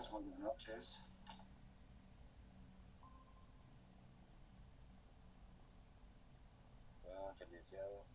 días, buenas noches. Buenas noches, licenciado.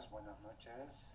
Buenas noches.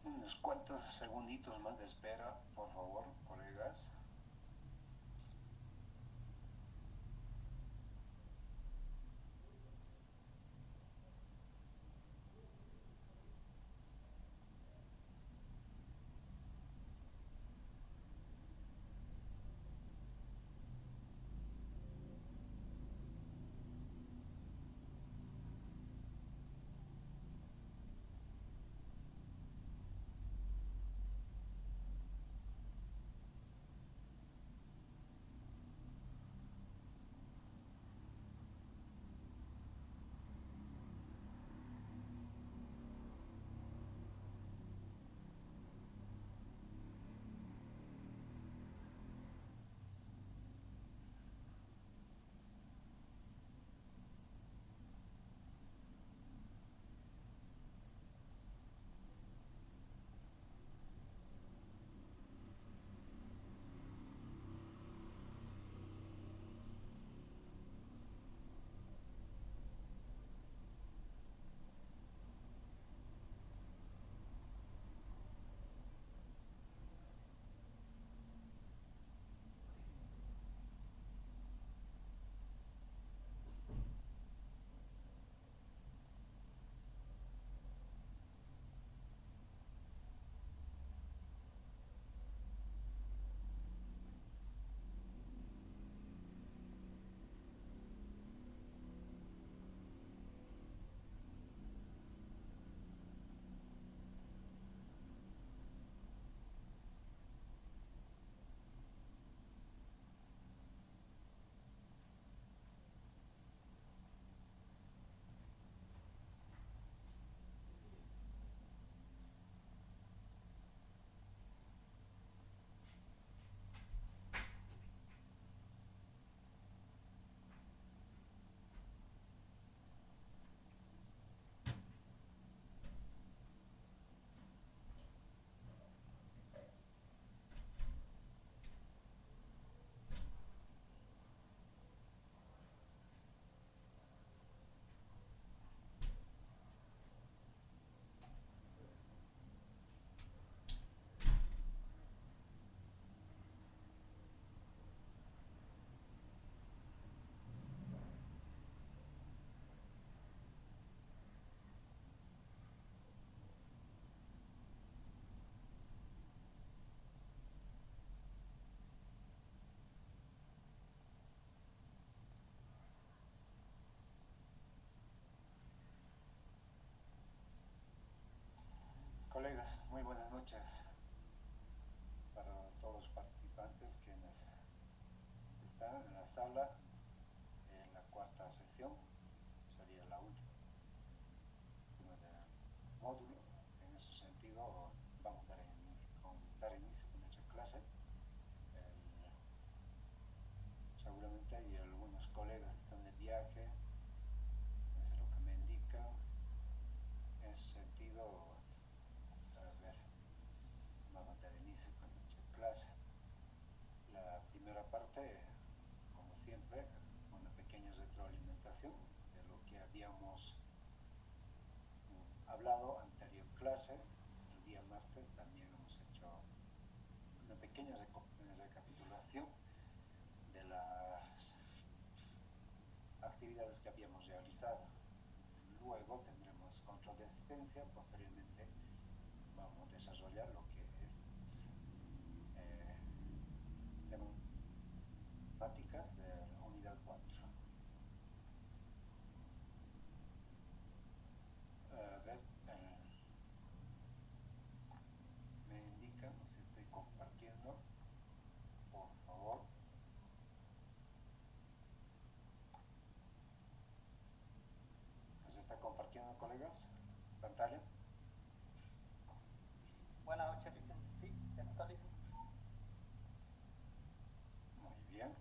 Unos cuantos segunditos más de espera, por favor, colegas. colegas, muy buenas noches para todos los participantes quienes están en la sala en la cuarta sesión, sería la última del módulo. En ese sentido, vamos a dar inicio con nuestra clase. Seguramente hay algunos colegas que están de viaje, es lo que me indica. En ese sentido, a ver, vamos a dar inicio con nuestra clase. La primera parte, como siempre, una pequeña retroalimentación de lo que habíamos hablado anterior clase. El día martes también hemos hecho una pequeña recapitulación de las actividades que habíamos realizado. Luego tendremos control de asistencia. Posteriormente vamos a desarrollar lo que es temáticas de la unidad 4. A ver, me indican si estoy compartiendo, por favor. ¿Se está compartiendo, colegas, pantalla? Buenas noches, Vicente. Sí, se nota, Vicente. Muy bien.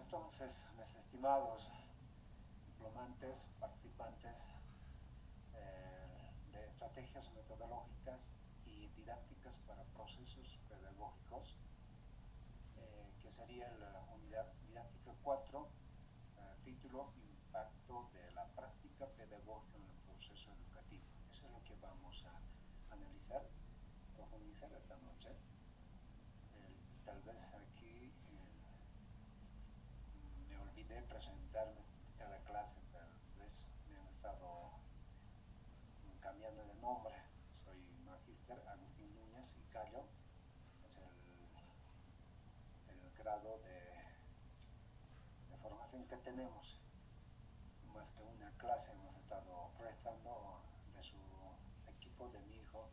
Entonces, mis estimados diplomantes, participantes de estrategias metodológicas y didácticas para procesos pedagógicos, que sería la unidad didáctica 4, título Impacto de la práctica pedagógica en el proceso educativo. Eso es lo que vamos a analizar, profundizar esta noche. Tal vez aquí me olvidé presentarme cada clase, tal vez me han estado cambiando de nombre. Soy Magíster Agustín Núñez y Callo, es el grado de formación que tenemos. Más que una clase hemos estado prestando de su equipo, de mi hijo,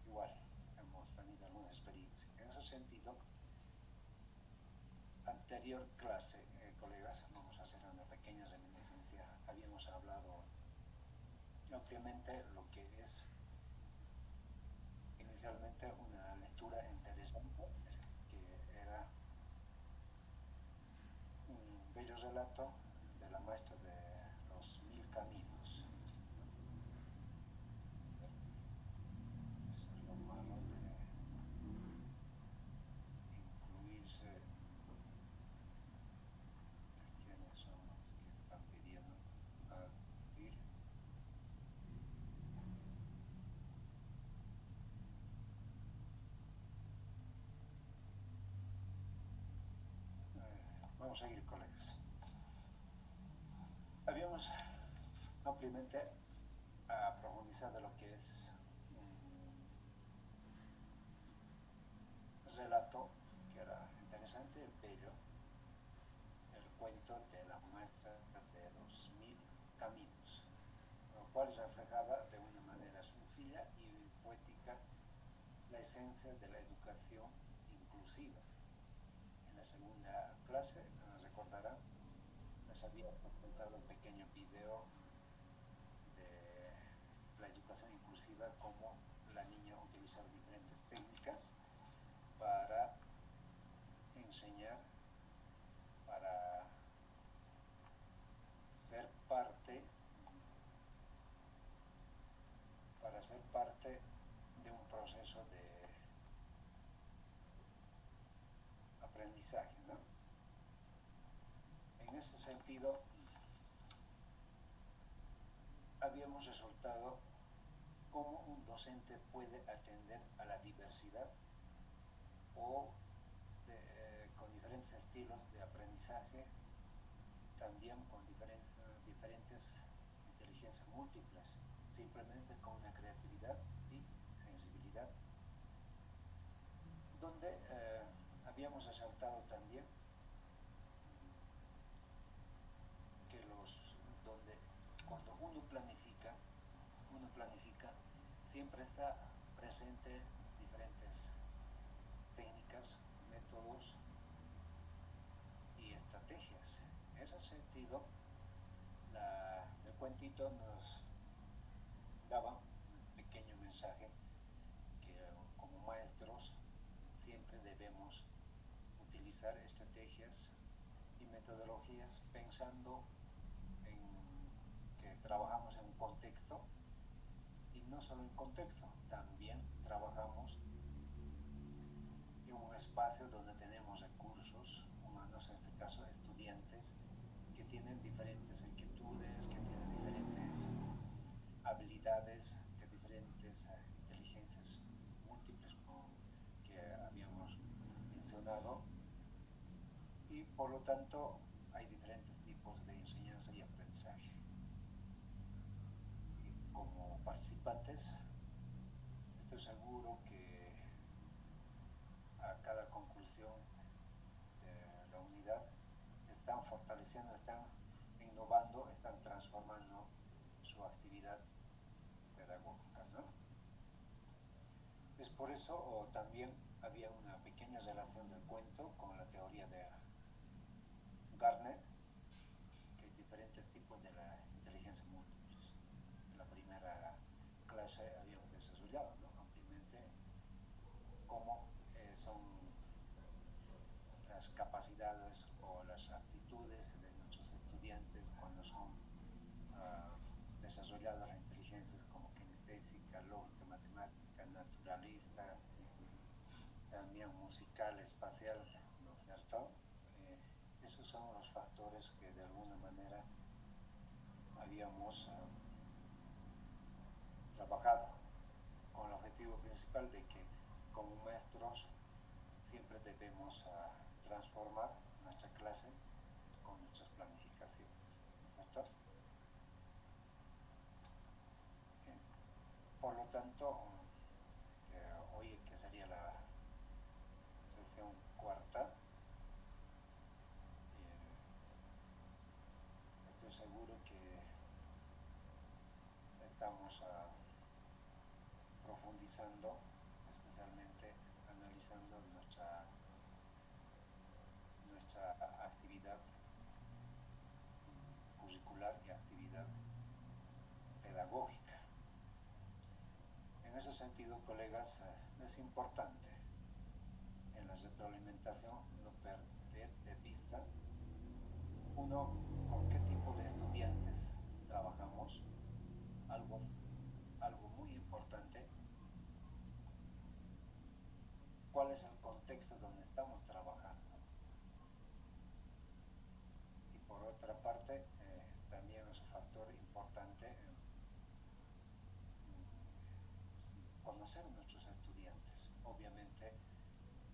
igual hemos tenido alguna experiencia. En ese sentido, anterior clase, colegas, vamos a hacer una pequeña reminiscencia. Habíamos hablado ampliamente lo que es inicialmente una lectura interesante, que era un bello relato de la maestra de los 1000 caminos. Eso es lo malo de incluirse. ¿Quiénes son los que están pidiendo acudir? Vamos a seguir, colegas. Habíamos ampliamente profundizado lo que es un relato que era interesante, bello, el cuento de la maestra de los 1000 caminos, lo cual reflejaba de una manera sencilla y poética la esencia de la educación inclusiva. En la segunda clase, recordarán, les había presentado un pequeño video de la educación inclusiva, cómo la niña utilizar diferentes técnicas para enseñar, para ser parte de un proceso de aprendizaje, ¿no? En ese sentido, habíamos resultado cómo un docente puede atender a la diversidad o con diferentes estilos de aprendizaje, también con diferentes inteligencias múltiples, simplemente con una creatividad y sensibilidad, donde habíamos resaltado también que donde cuando uno planifica, siempre está presente diferentes técnicas, métodos y estrategias. En ese sentido, el cuentito nos daba un pequeño mensaje que como maestros siempre debemos utilizar estrategias y metodologías pensando en que trabajamos en un contexto y no solo en contexto, también trabajamos en un espacio donde tenemos recursos humanos, en este caso estudiantes, que tienen diferentes inquietudes, que tienen diferentes habilidades, que diferentes inteligencias múltiples que habíamos mencionado, y por lo tanto hay diferentes tipos de enseñanza y aprendizaje. Y como participantes, estoy seguro que a cada conclusión de la unidad están fortaleciendo, están innovando, están transformando su actividad pedagógica, ¿no? Es por eso, o también había una pequeña relación del cuento con la teoría de Gardner, que hay diferentes tipos de la inteligencia múltiples. En la primera clase habíamos desarrollado, ¿no?, ampliamente cómo son las capacidades o las aptitudes de nuestros estudiantes cuando son desarrolladas las inteligencias como kinestésica, lógica, matemática, naturalista, también musical, espacial, ¿no es cierto? Esos son los factores que de alguna manera habíamos trabajado con el objetivo principal de que como maestros siempre debemos transformar nuestra clase con nuestras planificaciones, ¿no es cierto? Por lo tanto, hoy que sería la sesión cuarta, estoy seguro que estamos profundizando, especialmente analizando nuestra actividad curricular y actividad pedagógica. En ese sentido, colegas, es importante en la retroalimentación no perder de vista, uno, con qué tipo de estudiantes trabajamos, algo muy importante, cuál es el contexto donde estamos trabajando. Y por otra parte, también es un factor importante conocer a nuestros estudiantes. Obviamente,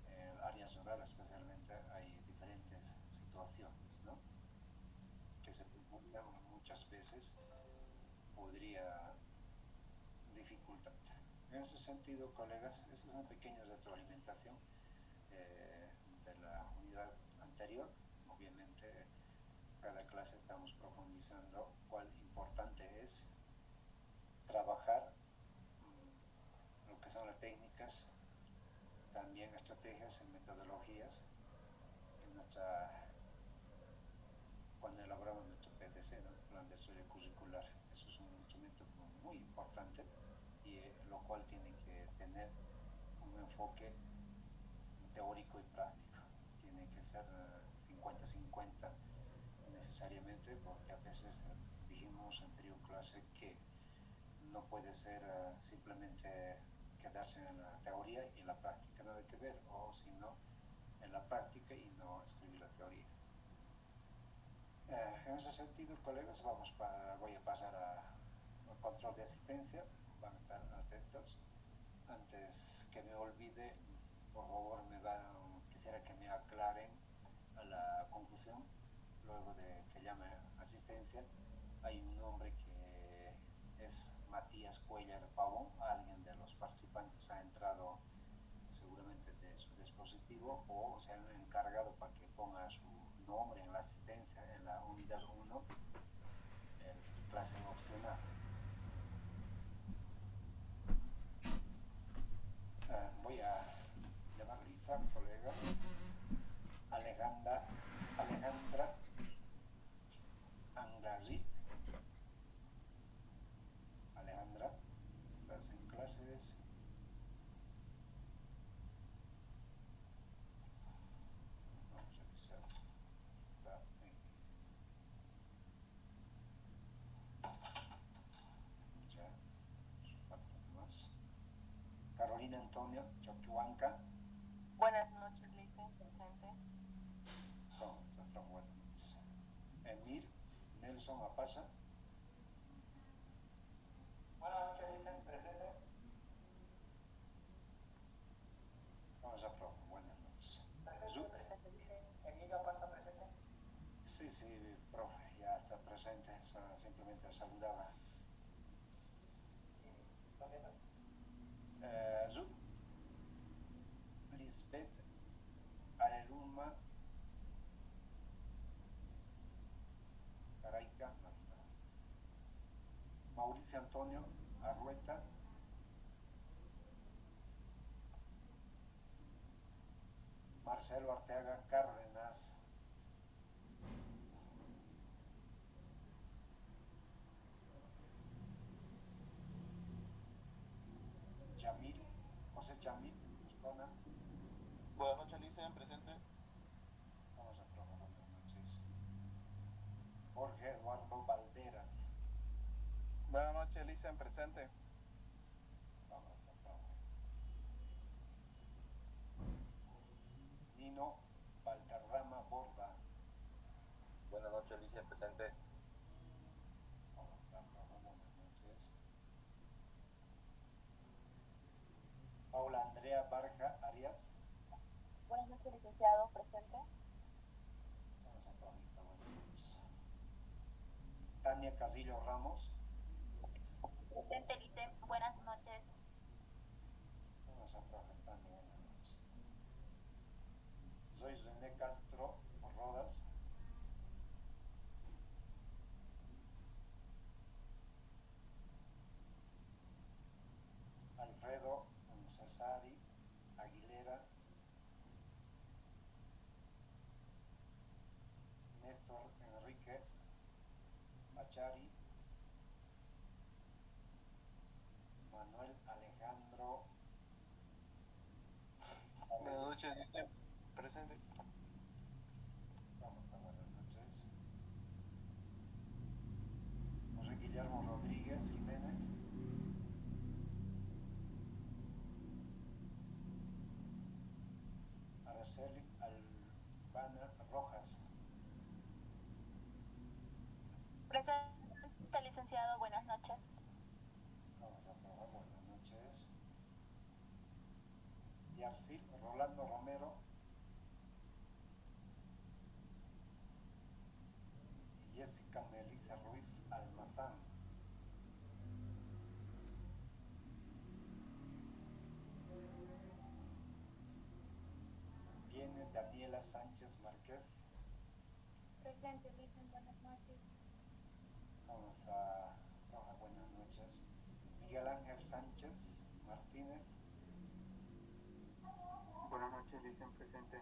en el área rural especialmente hay diferentes situaciones, ¿no?, que se presentan muchas veces, podría dificultar. En ese sentido, colegas, esa es una pequeña retroalimentación de la unidad anterior. Obviamente, cada clase estamos profundizando cuál importante es trabajar lo que son las técnicas, también estrategias y metodologías cuando elaboramos nuestro PDC, ¿no?, Plan de Desarrollo Curricular. Eso es un instrumento muy importante y lo cual tiene que tener un enfoque teórico y práctico. Tiene que ser 50-50 necesariamente, porque a veces dijimos en anterior clase que no puede ser simplemente quedarse en la teoría y en la práctica nada que ver, o sino en la práctica y no escribir la teoría. En ese sentido, colegas, voy a pasar al control de asistencia. Van a estar atentos. Antes que me olvide, por favor, quisiera que me aclaren a la conclusión, luego de que llame asistencia. Hay un nombre que es Matías Cuellar Pavón. Alguien de los participantes ha entrado seguramente de su dispositivo asistido o se han encargado para que ponga su nombre en la asistencia en la unidad 1, clase opcional. Voy a llamar lista, colegas. Alejandra Angarri. Alejandra, estás en clases. Vamos a revisar. Está en... Ya, falta más. Carolina Antonio Choquihuanca. Buenas noches, Lisa, presente. Buenas noches. Emir Nelson Apasa. Buenas noches, Lisa, presente. Vamos a probar. Buenas noches. Presente, dice. Emilia pasa presente. Sí, profe, ya está presente. Simplemente saludaba. Lo siento. Zut. Lisbeth Areluma Caraica. Mauricio Antonio Arrueta. Marcelo Arteaga Cárdenas. Yamil, José Yamil, Moscona. Buenas noches, Lisa, presente. Vamos a probar. Buenas noches. Jorge Eduardo Valderas. Buenas noches, Lisa, presente. Vamos a probar. Nino Valderrama Borda. Buenas noches, Lisa, presente. Vamos a probar. Buenas noches. Paula Andrea Barja Arias. Buenas noches, licenciado, presente. Vamos a probar. Buenas noches. Tania Casillo Ramos. Presente, Lice, buenas noches. Vamos a probar. Tania, buenas noches. Soy René Castro Rodas. Alfredo Cesari Aguilera. Néstor Enrique Machari. Manuel Alejandro. Buenas noches, Lisa, presente. Vamos a buenas noches. José Guillermo Rodríguez Jiménez. Araceli Albana Rojas. Presente, licenciado, buenas noches. Vamos a probar. Buenas noches. Yarcil Rolando Romero. Y Jessica Melissa Ruiz Almazán. Viene Daniela Sánchez Márquez. Presente, Lice, buenas noches. Vamos a probar. Buenas noches. Miguel Ángel Sánchez Martínez. Buenas noches, Lisa, presente.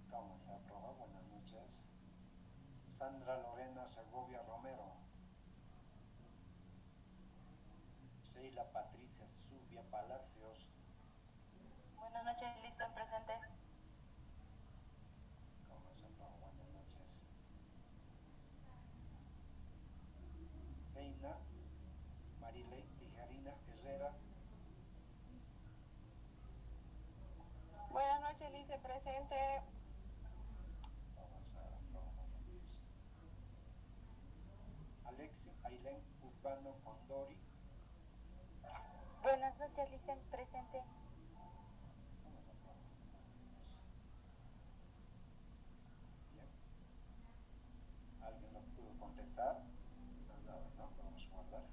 Vamos a probar. Buenas noches. Sandra Lorena Segovia Romero. Sheila Patricia Zubia Palacios. Buenas noches, Lice, presente. Vamos a probar. Buenas noches. Reina Marilei Tijerina Herrera. Buenas noches, Lice, presente. Vamos a probar. Buenas noches. Alexi Ailén Urbano Condori. Buenas noches, Lice, presente. Vamos a probar. Buenas noches. Bien. ¿Alguien lo pudo contestar? Nada, ¿no? Vamos a guardar.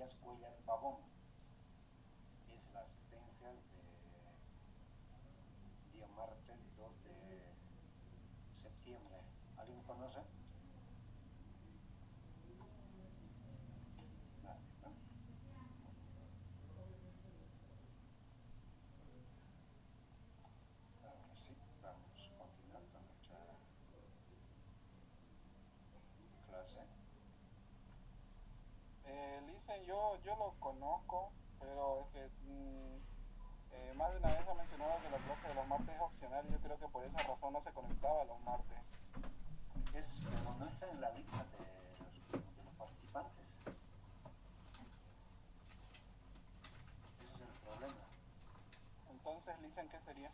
Elías Cuellar Pavón. Es la asistencia de día martes 2 de septiembre. ¿Alguien conoce? Nadie, ¿no? Ahora sí, vamos a continuar con nuestra clase. Listen, yo lo conozco, pero es que más de una vez ha mencionado que la clase de los martes es opcional y yo creo que por esa razón no se conectaba los martes. Pero no está en la lista de los participantes. Ese es el problema. Entonces, Listen, ¿qué sería?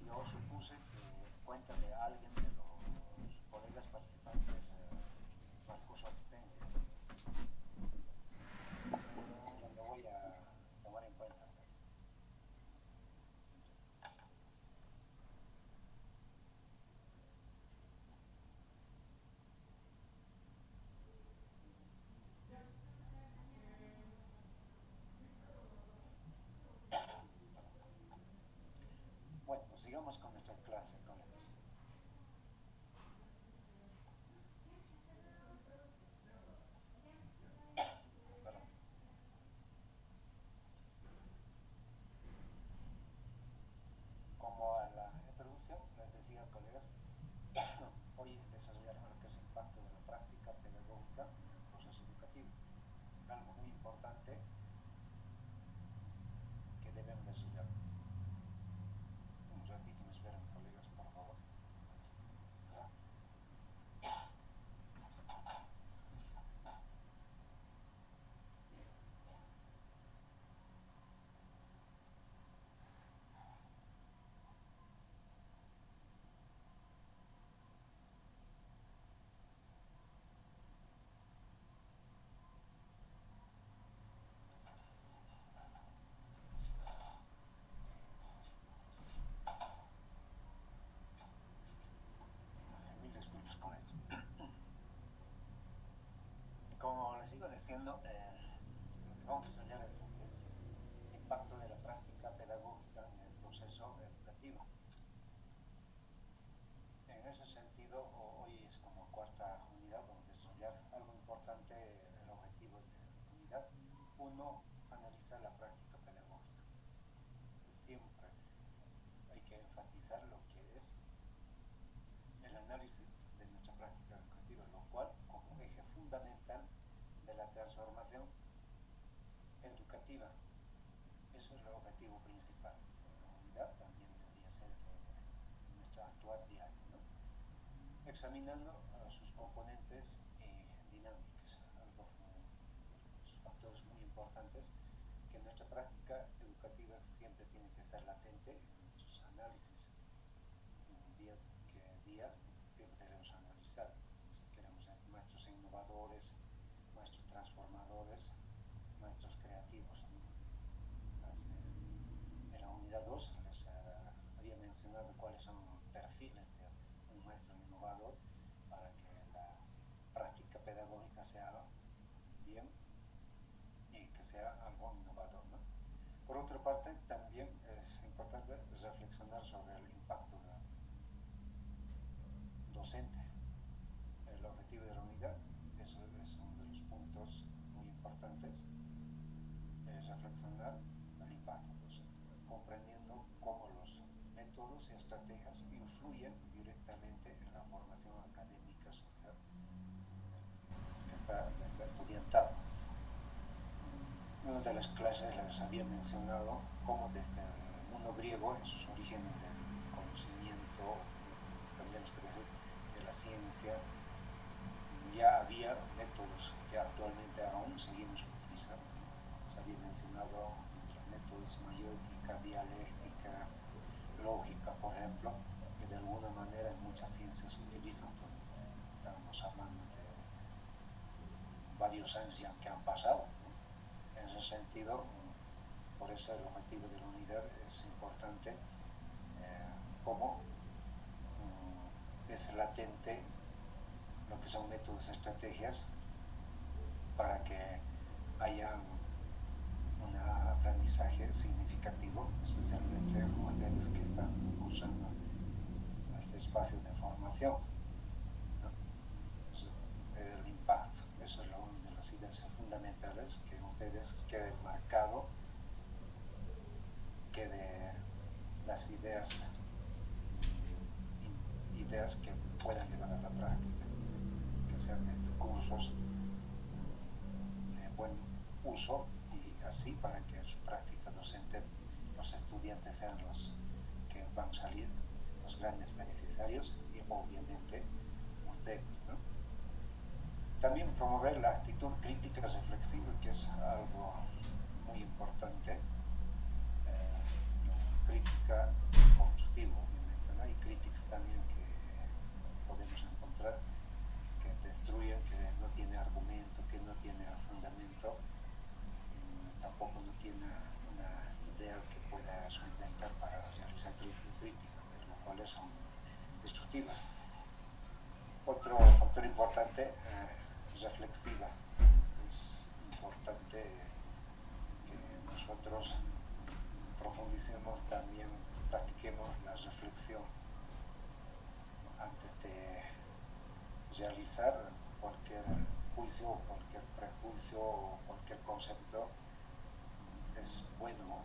Yo supuse que cuenta de alguien de los colegas participantes marcó su asistencia. Lo voy a tomar en cuenta. Bueno, pues sigamos con nuestra clase, colegas. Perdón. Como a la introducción, les decía, colegas, hoy desarrollaremos lo que es el impacto de la práctica pedagógica en el proceso educativo. Algo muy importante que deben desarrollar. Un ratito me esperan, colegas, por favor. Mil disculpas con esto. Como les sigo diciendo, lo que vamos a desarrollar es lo que es el impacto de la práctica pedagógica en el proceso educativo. En ese sentido, hoy es como cuarta unidad, vamos a desarrollar algo importante, el objetivo de la unidad. Uno, analizar la práctica pedagógica. Siempre hay que enfatizar lo que es el análisis de nuestra práctica educativa, lo cual como eje fundamental de la transformación educativa. Eso es el objetivo principal. La unidad también debería ser nuestro actuar diario, ¿no? Examinando sus componentes dinámicas, algo los factores muy importantes que nuestra práctica educativa siempre tiene que ser latente en nuestros análisis día que día, siempre debemos analizar si queremos ser maestros innovadores, maestros transformadores, maestros creativos, ¿no? En la unidad 2 les había mencionado cuáles son los perfiles de un maestro innovador para que la práctica pedagógica sea bien y que sea algo innovador, ¿no? Por otra parte, también es importante reflexionar sobre el impacto docente. El objetivo de la unidad, eso es uno de los puntos muy importantes, es reflexionar el impacto docente, comprendiendo cómo los métodos y estrategias influyen directamente en la formación académica social que está el estudiantado. En una de las clases les había mencionado cómo desde el mundo griego, en sus orígenes del conocimiento, tendríamos que decir, de la ciencia, ya había métodos que actualmente aún seguimos utilizando. Se había mencionado los métodos mayéutica, dialéctica, lógica, por ejemplo, que de alguna manera en muchas ciencias se utilizan. Estamos hablando de varios años ya que han pasado, ¿no? En ese sentido, por eso el objetivo de la unidad es importante, cómo es latente lo que son métodos, estrategias, para que haya un aprendizaje significativo, especialmente ustedes que están usando este espacio de formación, ¿no? Pues, el impacto, eso es una de las ideas fundamentales, que ustedes queden marcado, que de las ideas que puedan llevar a la práctica, que sean estos cursos de buen uso, y así para que en su práctica docente los estudiantes sean los que van a salir los grandes beneficiarios, y obviamente ustedes, ¿no? También promover la actitud crítica reflexiva, que es algo muy importante. Crítica constructiva, obviamente, ¿no? Y críticas también que podemos encontrar que destruyen, que no tiene argumento, que no tiene fundamento, tampoco no tiene una idea que pueda solventar para realizar crítica, lo cuales son destructivas. Otro factor importante, reflexiva. Es importante que nosotros profundicemos, también practiquemos la reflexión antes de realizar cualquier juicio, cualquier prejuicio o cualquier concepto. Es bueno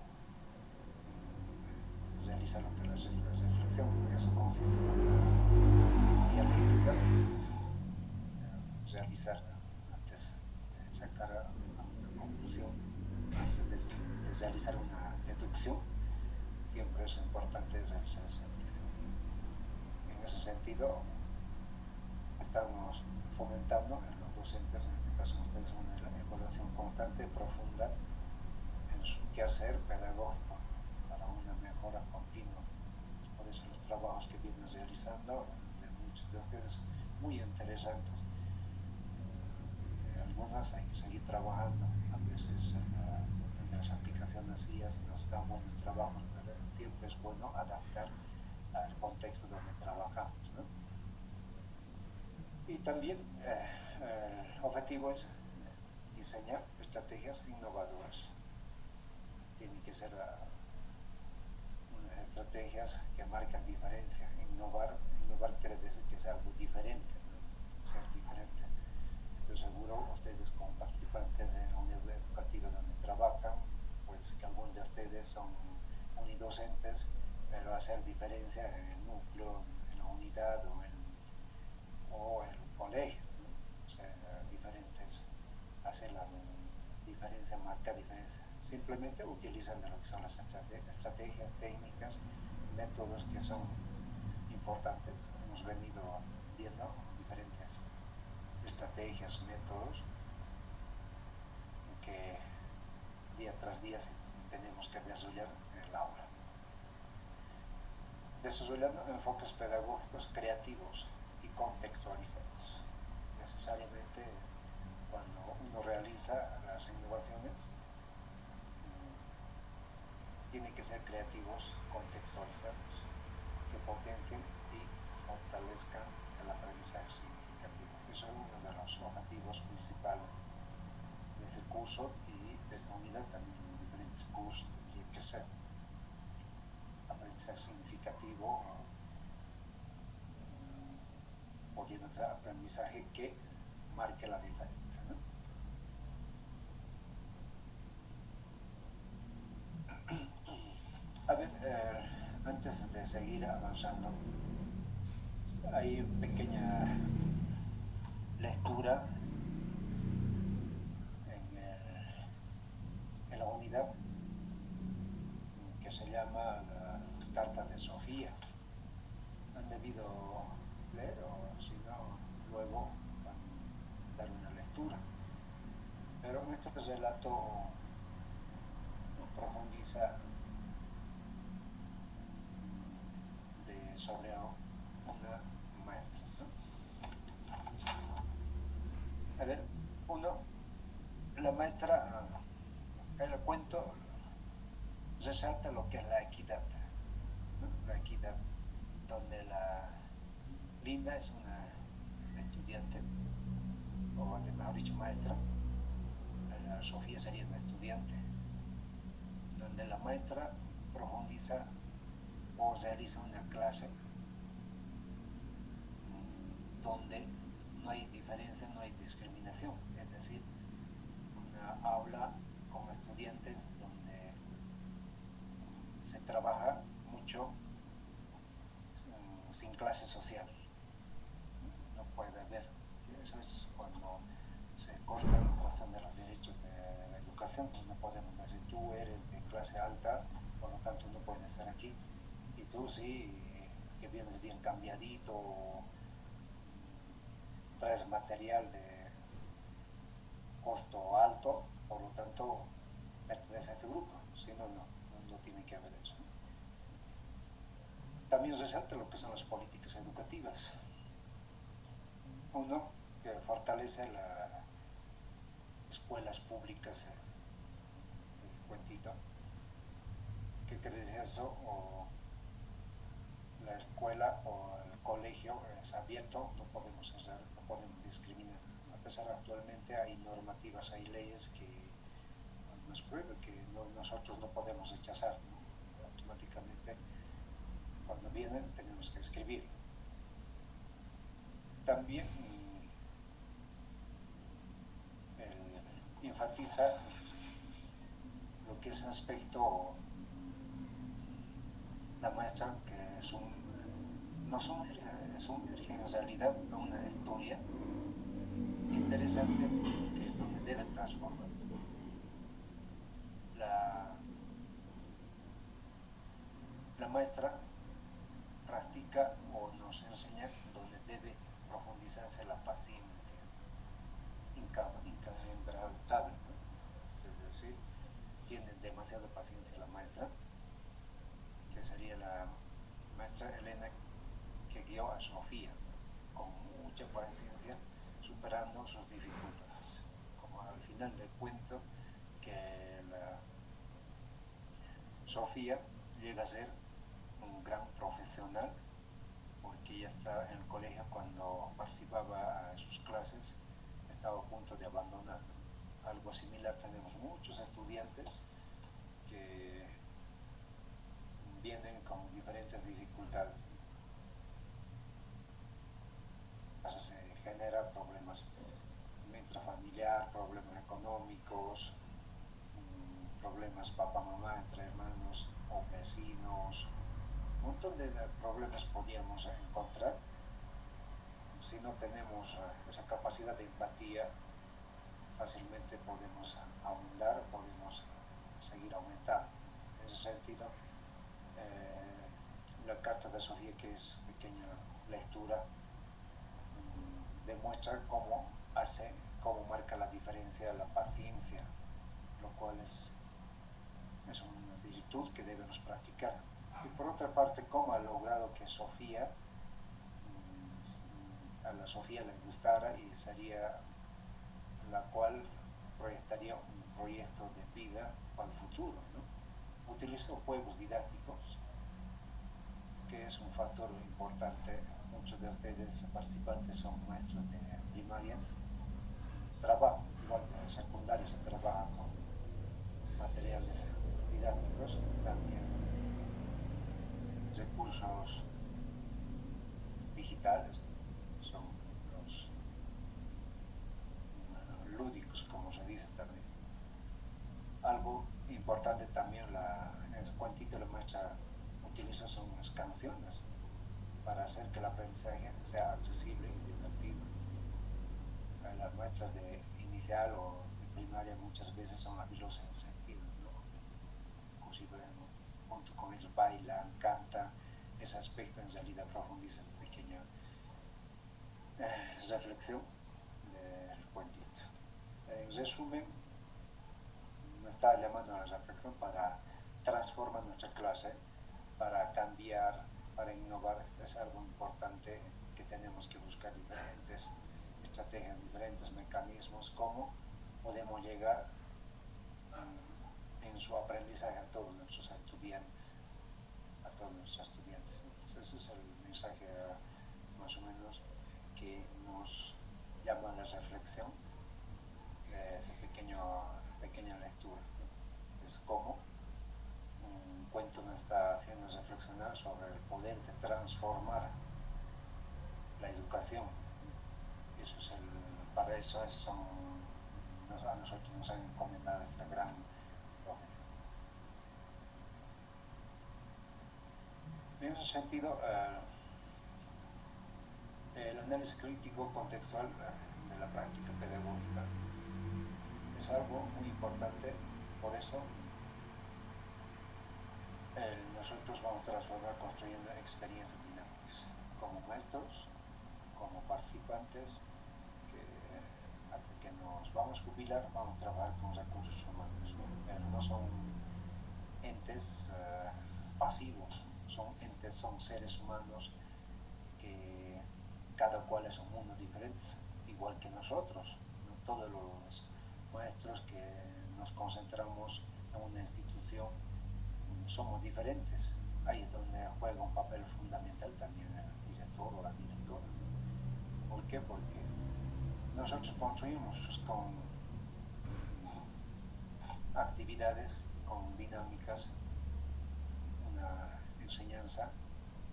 realizar lo que es la reflexión. Eso consiste en una dialéctica, realizar antes de sacar una conclusión, antes de realizar una deducción. Siempre es importante realizar esa reflexión. En ese sentido, estamos fomentando en los docentes, en este caso ustedes, una evaluación constante, profunda en su quehacer pedagógico para una mejora continua. Por eso los trabajos que vienen realizando de muchos de ustedes muy interesantes. Algunas hay que seguir trabajando, a veces en las aplicaciones ya se nos dan buenos trabajos, pero siempre es bueno adaptar al contexto donde trabajamos, ¿no? Y también el objetivo es diseñar estrategias innovadoras. Tienen que ser estrategias que marcan diferencia. Innovar quiere decir que es algo diferente, ¿no? Ser diferente. Estoy seguro ustedes, como participantes de la unidad educativa donde trabajan, pues que algunos de ustedes son unidocentes, pero hacer diferencia en el núcleo, en la unidad o en el colegio, ¿no? O sea, diferentes, hacer la diferencia, marca diferencia. Simplemente utilizando lo que son las estrategias, técnicas, métodos que son importantes. Hemos venido viendo diferentes estrategias, métodos que día tras día tenemos que desarrollar en el aula. Desarrollando enfoques pedagógicos creativos y contextualizados. Necesariamente, cuando uno realiza las innovaciones, tiene que ser creativos, contextualizados, que potencien y fortalezcan el aprendizaje significativo. Eso es uno de los objetivos principales de ese curso, y de esa unidad también en diferentes cursos tendría que ser aprendizaje significativo, o aprendizaje que marque la diferencia, ¿no? A ver, antes de seguir avanzando, hay una pequeña lectura en la unidad que se llama la Carta de Sofía. Han debido leer, o si no, luego van a dar una lectura. Pero en este relato profundiza sobre una maestra, ¿no? A ver, la maestra, el cuento resalta lo que es la equidad, ¿no? La equidad, donde la Linda es una estudiante, o mejor dicho, maestra, Sofía sería un estudiante, donde la maestra profundiza o realiza una clase donde no hay diferencia, no hay discriminación, es decir, una aula con estudiantes donde se trabaja mucho sin clase social. No puede haber, eso es cuando se corta la cuestión de los derechos de la educación, pues no podemos decir tú eres de clase alta, por lo tanto no puedes estar aquí, y tú sí, que vienes bien cambiadito, traes material de costo alto, por lo tanto pertenece a este grupo, si no, no tiene que haber eso. También resalta lo que son las políticas educativas. Uno, que fortalece las escuelas públicas, ese cuentito, que crece eso, o la escuela o el colegio es abierto, no podemos hacer, no podemos discriminar. A pesar actualmente hay normativas, hay leyes que nos prohíben, que nosotros no podemos rechazar, ¿no? Automáticamente cuando vienen tenemos que escribir. También enfatiza lo que es aspecto, la maestra, que es no es en realidad una historia interesante que donde debe transformar. La maestra practica o nos enseña donde debe profundizarse la paciencia, inquebrantable, ¿no? Es decir, tiene demasiada paciencia la maestra, que sería la maestra Elena, que guió a Sofía con mucha paciencia, superando sus dificultades. Como al final del cuento, que la Sofía llega a ser un gran profesional, porque ella estaba en el colegio cuando participaba en sus clases, estaba a punto de abandonar. Algo similar tenemos muchos estudiantes que vienen con diferentes dificultades. Se generan problemas intrafamiliar, problemas económicos, problemas papá-mamá entre hermanos o vecinos, un montón de problemas podíamos encontrar si no tenemos esa capacidad de empatía. Fácilmente podemos ahondar, podemos seguir aumentando. En ese sentido, la carta de Sofía, que es pequeña lectura, demuestra cómo marca la diferencia la paciencia, lo cual es una virtud que debemos practicar. Y por otra parte, cómo ha logrado que Sofía, a la Sofía le gustara y sería la cual proyectaría un proyecto de vida para el futuro, ¿no? Utilizó juegos didácticos, que es un factor importante. Muchos de ustedes participantes son maestros de primaria, trabajo, igual que en secundaria se trabaja con materiales didácticos, también recursos digitales, son los lúdicos, como se dice también. Algo importante también, en ese cuentito la maestra utiliza son las canciones para hacer que el aprendizaje sea accesible y divertido. Las maestras de inicial o de primaria muchas veces son hábiles en ese sentido, ¿no? Inclusive junto con ellos bailan, cantan, ese aspecto en realidad profundiza esta pequeña reflexión del cuentito. En resumen, me está llamando a la reflexión para transformar nuestra clase, para cambiar, para innovar. Es algo importante que tenemos que buscar diferentes estrategias, diferentes mecanismos, cómo podemos llegar en su aprendizaje a todos nuestros estudiantes, Entonces ese es el mensaje más o menos que nos llama a la reflexión de ese pequeño pequeña lectura. Es como un cuento nos está haciendo reflexionar sobre el poder de transformar la educación. Eso es para eso a nosotros nos han encomendado esta gran profesión. En ese sentido, el análisis crítico contextual de la práctica pedagógica es algo muy importante. Por eso nosotros vamos a transformar construyendo experiencias dinámicas como maestros, como participantes, que hasta que nos vamos a jubilar vamos a trabajar con recursos humanos, ¿no? Pero no son entes pasivos, son seres humanos que cada cual es un mundo diferente, igual que nosotros, ¿no? Todos los maestros que nos concentramos en una institución somos diferentes. Ahí es donde juega un papel fundamental también el director o la directora. ¿Por qué? Porque nosotros construimos con actividades, con dinámicas, una enseñanza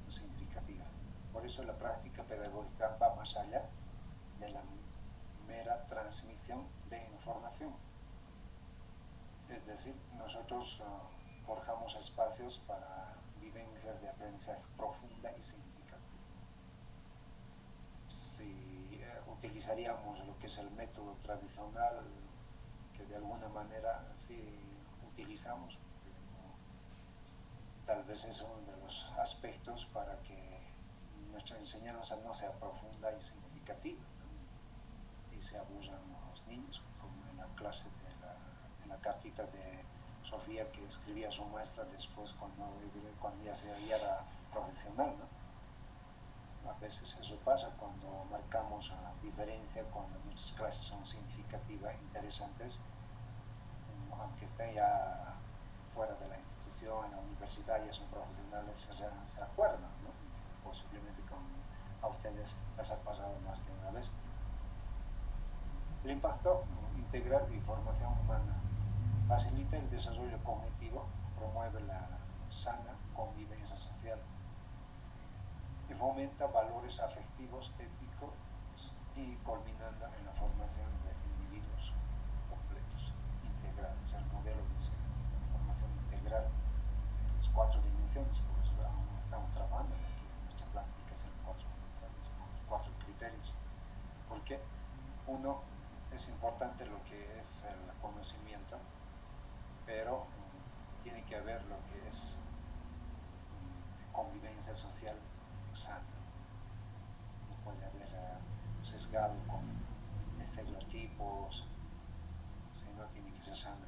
significativa. Por eso la práctica pedagógica va más allá de la mera transmisión de información. Es decir, nosotros forjamos espacios para vivencias de aprendizaje profunda y significativa. Si utilizaríamos lo que es el método tradicional, que de alguna manera sí utilizamos, tal vez es uno de los aspectos para que nuestra enseñanza no sea profunda y significativa, ¿no? Y se abusan los niños, como en la clase en la cartita de Sofía que escribía a su maestra después cuando ya era profesional, ¿no? A veces eso pasa cuando marcamos la diferencia, cuando nuestras clases son significativas, interesantes, aunque esté ya fuera de la institución, en la universidad, ya son profesionales, se acuerdan, ¿no? Posiblemente a ustedes les ha pasado más que una vez. El impacto integral y formación humana facilita el desarrollo cognitivo, promueve la sana convivencia social y fomenta valores afectivos, éticos y culminando en la formación de individuos completos, integrales. El modelo dice formación integral en las 4 dimensiones, por eso aún estamos trabajando aquí en nuestra práctica en 4 dimensiones, con 4 criterios. Porque uno, es importante lo que es el conocimiento, pero tiene que haber lo que es convivencia social sana. No puede haber sesgado con estereotipos, sino tiene que ser sana.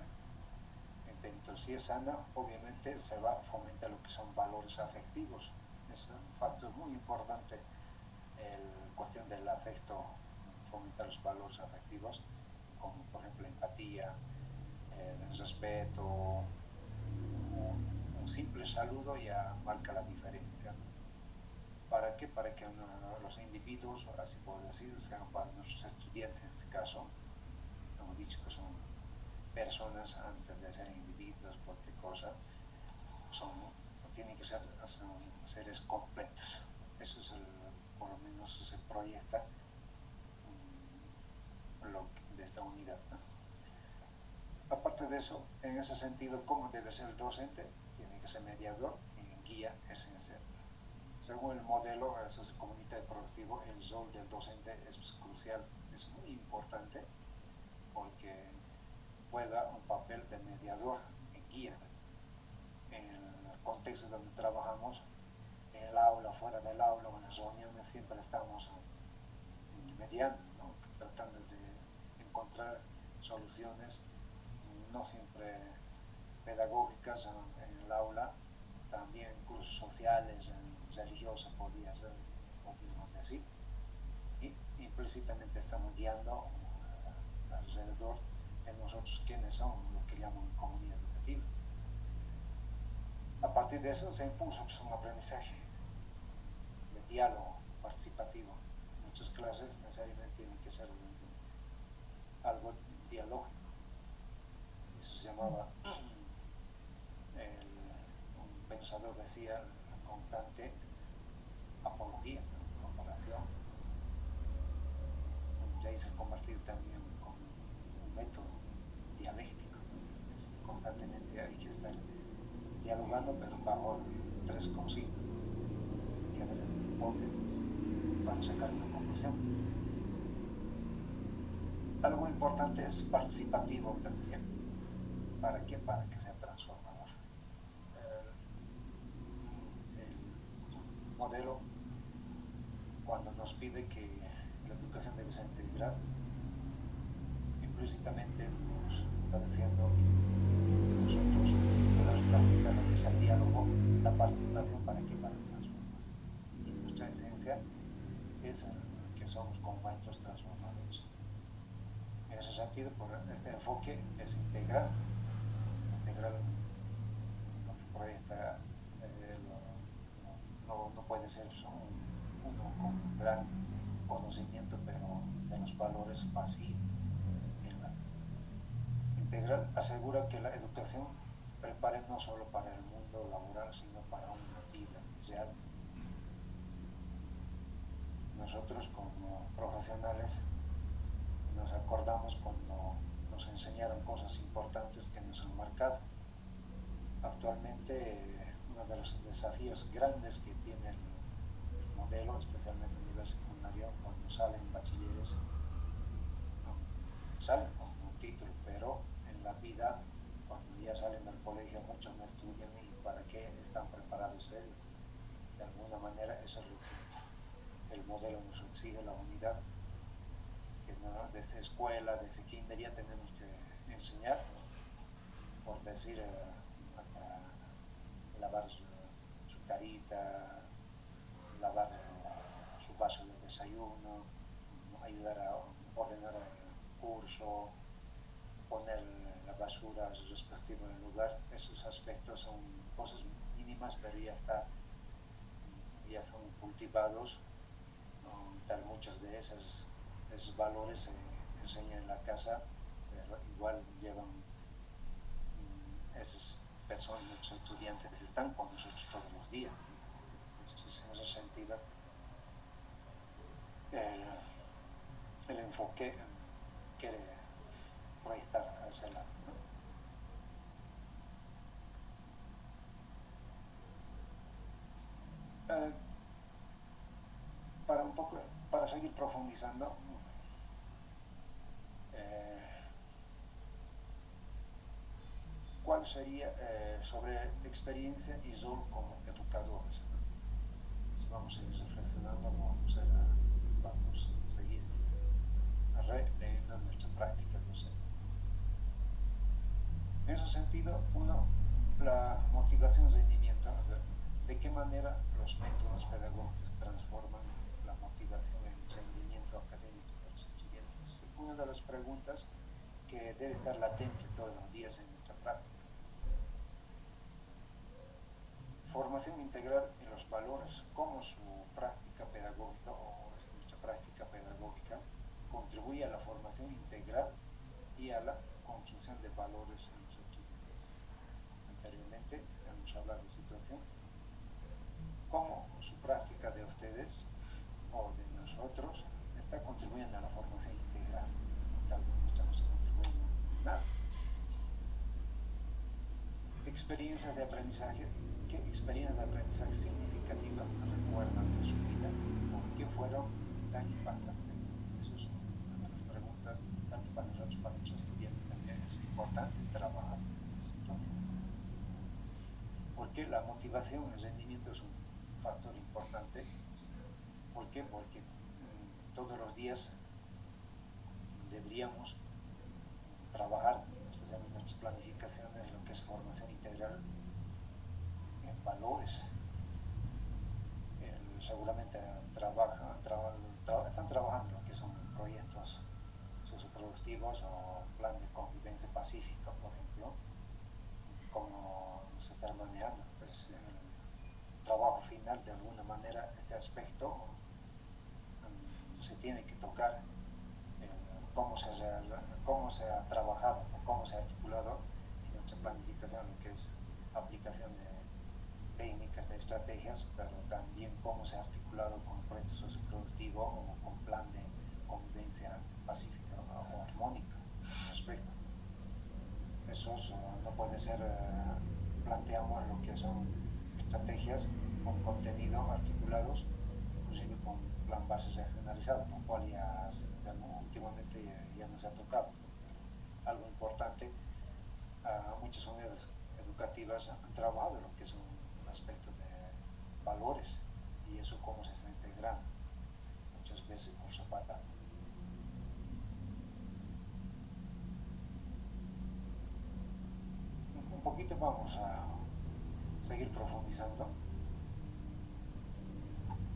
Entonces, si es sana, obviamente se va a fomentar lo que son valores afectivos. Es un factor muy importante la cuestión del afecto, fomentar los valores afectivos, como por ejemplo empatía, el respeto, un simple saludo ya marca la diferencia. ¿Para qué? Para que los individuos, así puedo decir, sean para nuestros estudiantes en este caso, hemos dicho que son personas antes de ser individuos, cualquier cosa, tienen que ser seres completos. Eso es por lo menos se proyecta de esta unidad, ¿no? Aparte de eso, en ese sentido, ¿cómo debe ser el docente? Tiene que ser mediador y guía esencial. Según el modelo sociocomunitario productivo, el rol del docente es crucial, es muy importante, porque juega un papel de mediador y guía. En el contexto donde trabajamos, en el aula, fuera del aula o en las reuniones, siempre estamos mediando, ¿no? Tratando de encontrar soluciones, no siempre pedagógicas en el aula, también incluso sociales, religiosas podríamos decir, y implícitamente estamos guiando alrededor de nosotros quiénes son, lo que llaman comunidad educativa. A partir de eso se impulsa un aprendizaje de diálogo participativo. Muchas clases necesariamente tienen que ser algo dialógico. eso se llamaba, un pensador decía, la constante apología, ¿no? Comparación. De ahí se ha convertido también como un método dialéctico. Constantemente hay que estar dialogando, pero bajo tres consignas, que haber hipótesis para sacar una conclusión. Algo importante es participativo también. ¿Para qué? Para que sea transformador. El modelo, cuando nos pide que la educación debe ser integral, implícitamente nos está diciendo que nosotros podemos practicar lo que es el diálogo, la participación, ¿para qué? Para transformar. Y nuestra esencia es que somos como maestros transformadores. En ese sentido, por este enfoque es integral lo que proyecta, no puede ser uno con un gran conocimiento, pero de los valores vacíos. Integral asegura que la educación prepare no solo para el mundo laboral, sino para una vida social. Nosotros como profesionales nos acordamos cuando nos enseñaron cosas importantes que nos han marcado. Actualmente uno de los desafíos grandes que tiene el modelo, especialmente a nivel secundario, cuando salen bachilleres, salen con un título, pero en la vida, cuando ya salen del colegio, muchos no estudian y para qué están preparados ellos. De alguna manera eso es lo que el modelo nos exige, la unidad, que no, desde escuela, desde kinder ya tenemos que enseñar, por decir, hasta lavar su carita, lavar su vaso de desayuno, ayudar a ordenar el curso, poner la basura a su respectivo lugar. Esos aspectos son cosas mínimas, pero ya son cultivados, tal muchos de esos valores se enseñan en la casa, pero igual llevan esas personas, muchos estudiantes están con nosotros todos los días. Entonces, en ese sentido, el enfoque quiere proyectar hacia el lado, ¿no? Para seguir profundizando, ¿cuál sería sobre experiencia y rol como educadores? Vamos a ir reflexionando, vamos a seguir releyendo nuestra práctica docente. En ese sentido, la motivación y rendimiento, ¿de qué manera los métodos pedagógicos transforman la motivación y el rendimiento académico de los estudiantes? Es una de las preguntas que debe estar latente todos los días en nuestra práctica. Formación integral en los valores, cómo su práctica pedagógica o nuestra práctica pedagógica contribuye a la formación integral y a la construcción de valores en los estudiantes. Anteriormente hemos hablado de situación, cómo su práctica de ustedes o de nosotros está contribuyendo a la formación integral. Tal vez no estamos contribuyendo nada. Experiencias de aprendizaje. ¿Qué experiencias de aprendizaje significativa recuerdan de su vida o qué fueron tan impactantes? Eso es una de las preguntas, tanto para nosotros como para nuestros estudiantes. También es importante trabajar en estas situaciones. Porque la motivación, el rendimiento es un factor importante. ¿Por qué? Porque todos los días deberíamos trabajar, especialmente en nuestras planificaciones, en lo que es formación integral en valores. Seguramente están trabajando en lo que son proyectos socioproductivos o plan de convivencia pacífica, por ejemplo, cómo se está manejando. Pues, en el trabajo final, de alguna manera, este aspecto se tiene que tocar, cómo se ha trabajado, cómo se ha articulado especialización en lo que es aplicación de técnicas, de estrategias, pero también cómo se ha articulado con el proyecto socioproductivo o con plan de convivencia pacífica o armónica al respecto. Esos no puede ser, planteamos lo que son estrategias con contenido articulados, inclusive con plan base regionalizado, lo cual ya últimamente ya nos ha tocado. Algo importante, muchas unidades educativas han trabajado en lo que es un aspecto de valores y eso cómo se está integrando muchas veces por Zapata. Un poquito vamos a seguir profundizando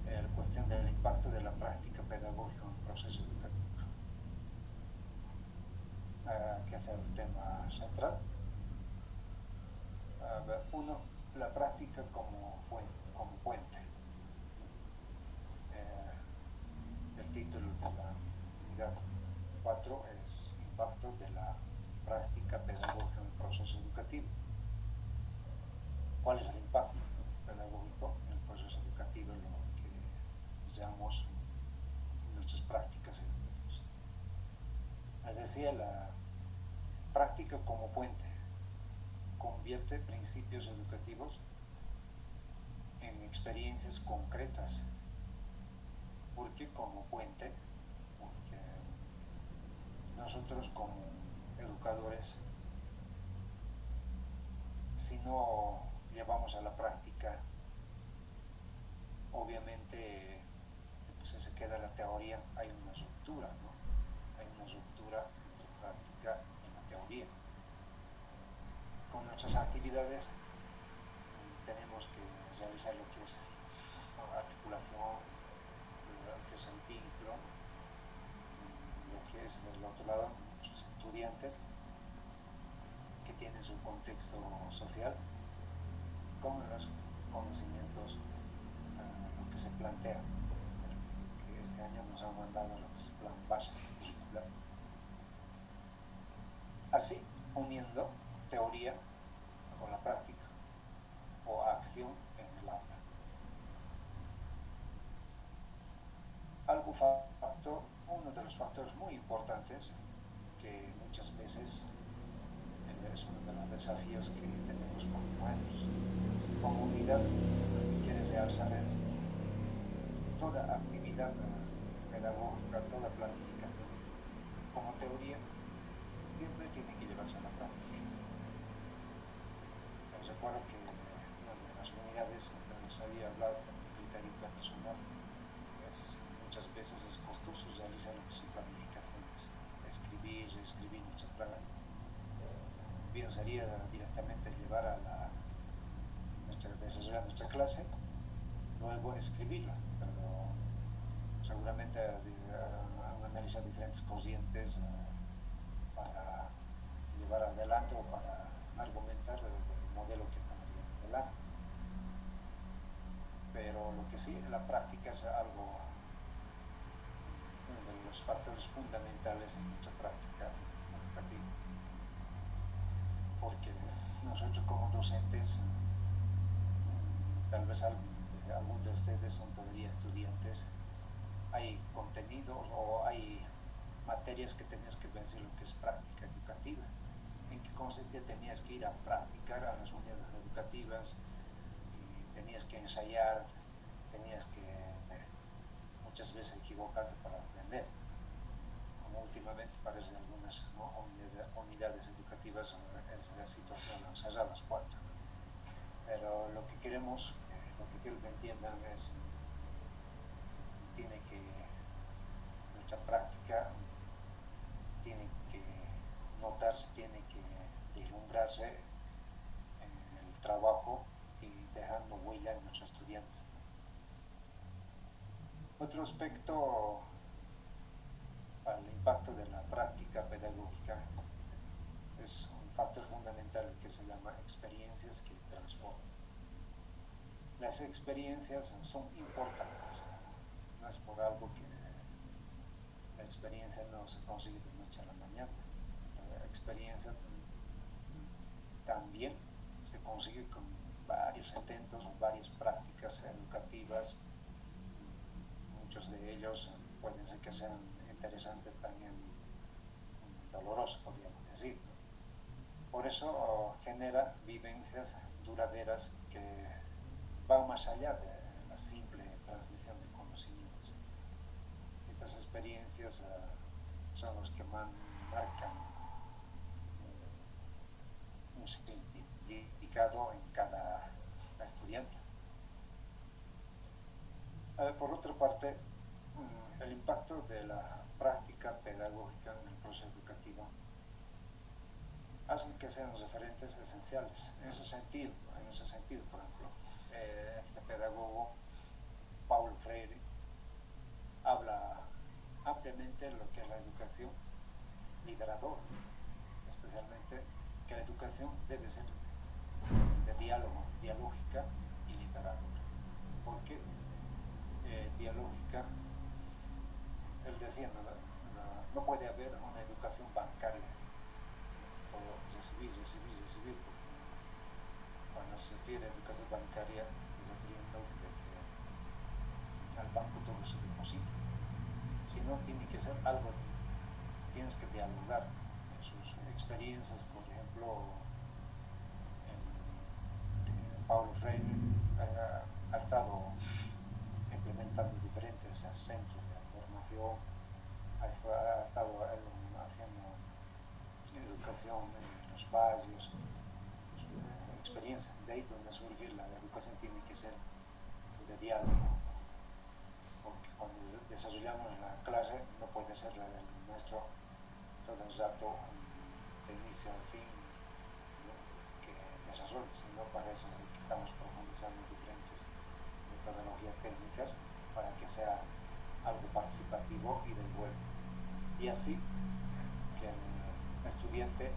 en la cuestión del impacto de la práctica pedagógica en el proceso educativo, que es el tema central. Uno, la práctica como puente. El título de la unidad 4 es impacto de la práctica pedagógica en el proceso educativo. ¿Cuál es el impacto pedagógico en el proceso educativo en lo que usamos en nuestras prácticas educativas? Es decir, la práctica como puente convierte principios educativos en experiencias concretas. ¿Por qué como puente? Porque nosotros como educadores, si no llevamos a la práctica, obviamente pues, se queda la teoría, hay una ruptura, ¿no? Hay una ruptura entre práctica y la teoría. Con nuestras actividades tenemos que realizar lo que es articulación, lo que es el vínculo, lo que es del otro lado nuestros estudiantes que tienen su contexto social con los conocimientos, lo que se plantea, que este año nos han mandado lo que es el plan base curricular. Así, uniendo teoría con la práctica o acción en el aula. Uno de los factores muy importantes que muchas veces es uno de los desafíos que tenemos como maestros, como unidad, lo que quiere realzar es toda actividad pedagógica, toda planificación, como teoría, siempre tiene que llevarse a la práctica. Recuerdo que en una de las unidades les había hablado de criterio personal, muchas veces es costoso realizar lo que son planificaciones, escribir nuestra plan. Bien sería directamente llevar a desarrollar nuestra clase, luego escribirla, pero seguramente han analizado diferentes corrientes para llevar adelante o para argumentar el modelo que están llevando adelante. Pero lo que sí, la práctica es algo, uno de los factores fundamentales en nuestra práctica educativa. Porque nosotros como docentes, tal vez algunos de ustedes son todavía estudiantes, hay contenidos o hay materias que tenías que ver lo que es práctica educativa. ¿En qué consistía? Tenías que ir a practicar a las unidades educativas, y tenías que ensayar, tenías que muchas veces equivocarte para aprender. Como últimamente parece en algunas unidades educativas la situación cerrar las puertas. Pero lo que queremos, lo que quiero que entiendan es nuestra práctica tiene que notarse, tiene que deslumbrarse en el trabajo y dejando huella en nuestros estudiantes. Otro aspecto para el impacto de la práctica pedagógica es un factor fundamental que se llama experiencias que transforman. Las experiencias son importantes, no es por algo que la experiencia no se consigue de noche a la mañana. La experiencia también muchos de ellos pueden ser que sean interesantes, también dolorosos, podríamos decir. Por eso genera vivencias duraderas que van más allá de la simple transmisión de conocimientos. Estas experiencias son los que marcan un significado en cada estudiante. Por otra parte, el impacto de la práctica pedagógica en el proceso educativo hacen que sean los referentes esenciales. En ese sentido, por ejemplo, este pedagogo Paulo Freire habla ampliamente de lo que es la educación liberadora, especialmente que la educación debe ser de diálogo, dialógica y liberadora. ¿Por qué dialógica? Él decía, no puede haber una educación bancaria, o recibir, porque cuando se refiere a educación bancaria, se refiriendo de que al banco todo se deposita, sino tiene que ser algo, tienes que dialogar en sus experiencias. Por ejemplo, Paulo Freire ha estado implementando diferentes centros de formación, ha estado haciendo educación en los barrios, experiencia. De ahí donde surge la educación tiene que ser de diálogo, porque cuando desarrollamos la clase no puede ser el nuestro todo el rato de inicio al fin, ¿no?, que desarrolle, sino para eso es que estamos profundizando en diferentes metodologías técnicas para que sea algo participativo y del vuelo. Y así que el estudiante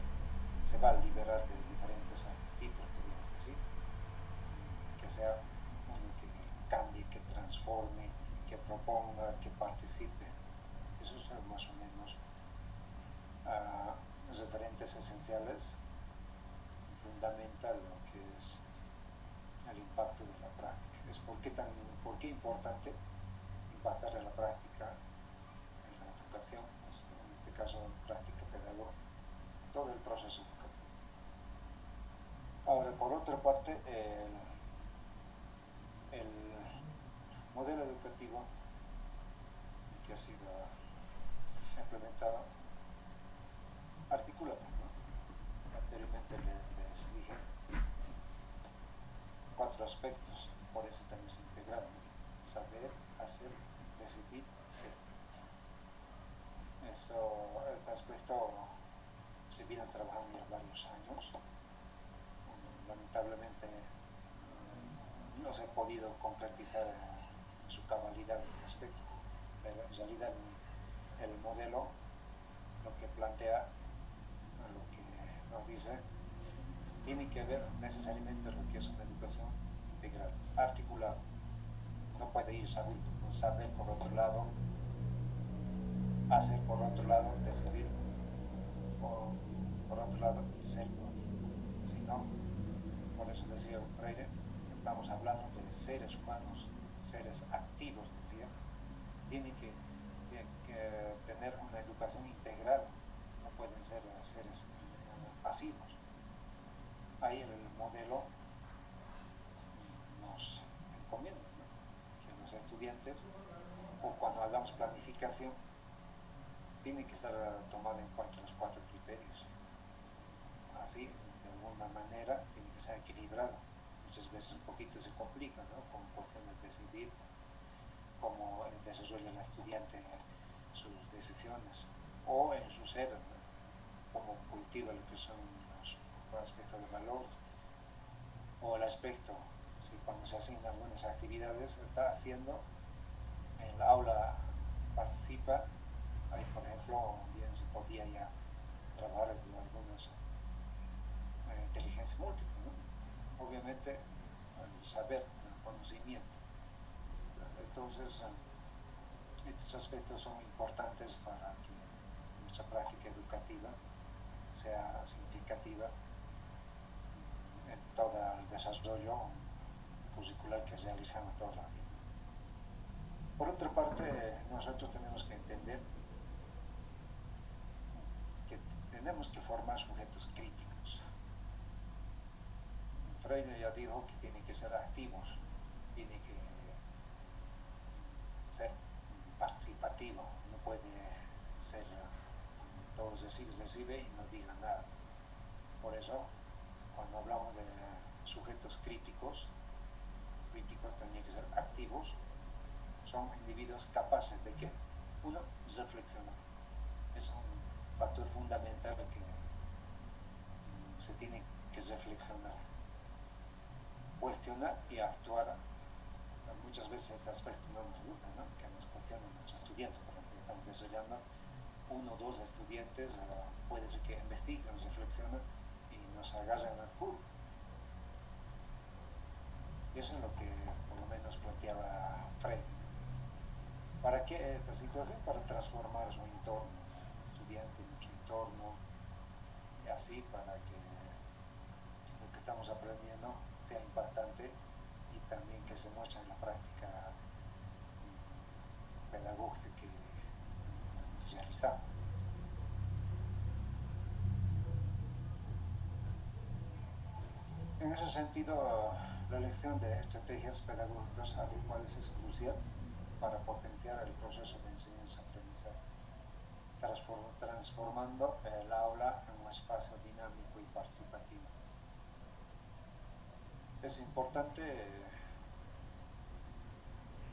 se va a liberar de diferentes tipos, podríamos decir, que sea uno que cambie, que transforme, que proponga, que participe. Esos son más o menos los referentes esenciales, fundamental lo que es el impacto de la práctica. Es por qué importante impactar en la práctica, en la educación, en este caso práctica pedagógica, todo el proceso educativo. Ahora, por otra parte, el modelo educativo que ha sido implementado articula, ¿no? Anteriormente les dije 4 aspectos, por eso también es integral, ¿no? Saber, hacer, decidir, ser. Este aspecto se viene trabajando ya varios años. Lamentablemente no se ha podido concretizar en su cabalidad este aspecto, pero en realidad el modelo lo que plantea, lo que nos dice, tiene que ver necesariamente lo que es una educación integral, articulada. No puede ir saber por otro lado, hacer por otro lado, decidir por otro lado y ser por otro lado. Sino, por eso decía Freire, estamos hablando de seres humanos, seres activos, decía, tienen que tener una educación integral, no pueden ser seres pasivos. Ahí el modelo nos encomienda, ¿no?, que los estudiantes, o cuando hagamos planificación, tiene que estar tomado en cuenta los 4 criterios. Así, de alguna manera, tiene que ser equilibrado. Muchas veces un poquito se complica, ¿no?, con cuestiones de decidir, cómo desarrolla el estudiante sus decisiones, o en su ser, ¿no?, cómo cultiva lo que son los aspectos de valor, o el aspecto, si cuando se asignan algunas actividades, está haciendo, en el aula participa. Ahí, por ejemplo, bien se podía ya trabajar con algunas inteligencia múltiple, ¿no? Obviamente, el saber, el conocimiento. Entonces, estos aspectos son importantes para que nuestra práctica educativa sea significativa en todo el desarrollo curricular que realizamos toda la vida. Por otra parte, nosotros tenemos que entender que tenemos que formar sujetos críticos. Freire ya dijo que tienen que ser activos, tiene que ser participativo, no puede ser todos recibe y no diga nada. Por eso, cuando hablamos de sujetos críticos tienen que ser activos, son individuos capaces de que, uno, reflexionar. Es un factor fundamental que se tiene que reflexionar, cuestionar y actuar. Muchas veces este aspecto no nos gusta, ¿no? Que nos cuestionen nuestros estudiantes. Por ejemplo, estamos desarrollando uno o dos estudiantes, puede ser que investiguen, reflexionen y nos agarren al curso. Eso es lo que por lo menos planteaba Freire. ¿Para qué esta situación? Para transformar su entorno, el estudiante, nuestro entorno, y así para que lo que estamos aprendiendo sea impactante y también que se muestre en la práctica pedagógica que realizamos. En ese sentido, la elección de estrategias pedagógicas adecuadas es crucial para potenciar el proceso de enseñanza-aprendizaje, transformando el aula en un espacio dinámico y participativo. Es importante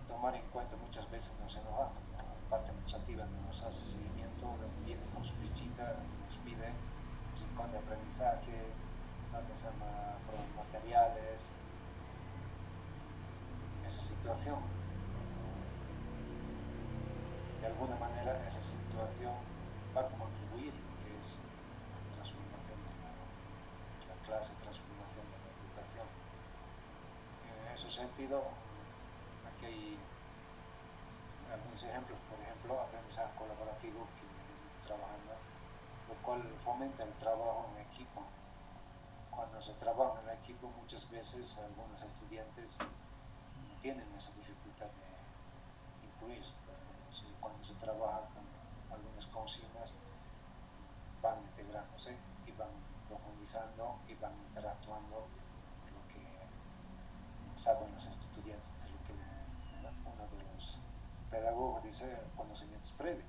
tomar en cuenta, muchas veces nos enojamos, ¿no? La parte administrativa nos hace seguimiento, viene con su fichita, nos pide un rincón de aprendizaje, que se llama pruebas materiales, esa situación. De alguna manera esa situación va a contribuir a lo que es la transformación de la clase, transformación de la educación. En ese sentido, aquí hay algunos ejemplos, por ejemplo, aprendizaje colaborativo que venimos trabajando, lo cual fomenta el trabajo en equipo. Cuando se trabaja en equipo, muchas veces algunos estudiantes tienen esa dificultad de incluirse. Cuando se trabaja con algunas consignas, van integrándose y van profundizando y van interactuando lo que saben los estudiantes, de lo que uno de los pedagogos dice, conocimientos previos.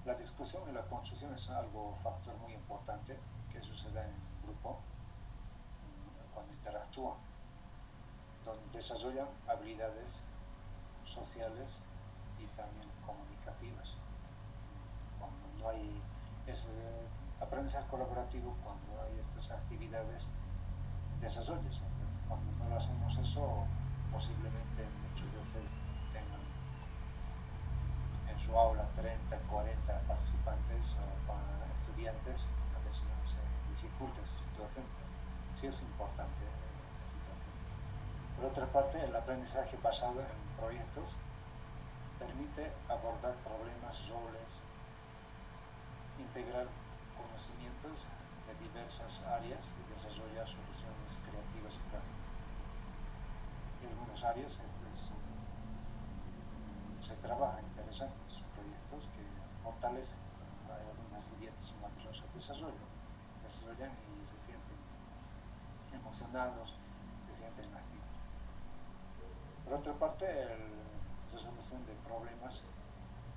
La discusión y la construcción es algo factor muy importante que sucede en el grupo cuando interactúan, donde desarrollan habilidades sociales y también comunicativas. Cuando no hay ese aprendizaje colaborativo, cuando hay estas actividades, desarrolles. Cuando no lo hacemos eso, posiblemente muchos de ustedes tengan en su aula 30, 40 participantes o estudiantes, a veces se dificulta esa situación. Sí es importante esa situación. Por otra parte, el aprendizaje basado en proyectos permite abordar problemas, roles, integrar conocimientos de diversas áreas y desarrollar soluciones creativas y prácticas. En algunas áreas se trabajan interesantes proyectos que fortalecen. Hay algunos estudiantes que los desarrollan y se sienten emocionados, se sienten activos. Por otra parte, la resolución de problemas,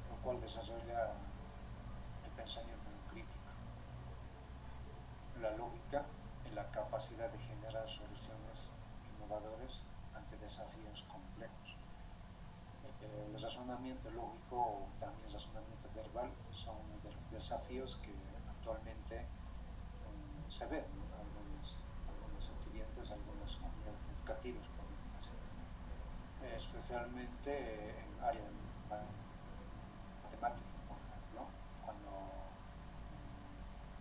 lo cual desarrolla el pensamiento crítico, la lógica y la capacidad de generar soluciones innovadoras ante desafíos complejos. El razonamiento lógico o también el razonamiento verbal son uno de los desafíos que actualmente se ven, ¿no? Algunos estudiantes, algunas comunidades educativas, especialmente en área de matemática, por ejemplo, cuando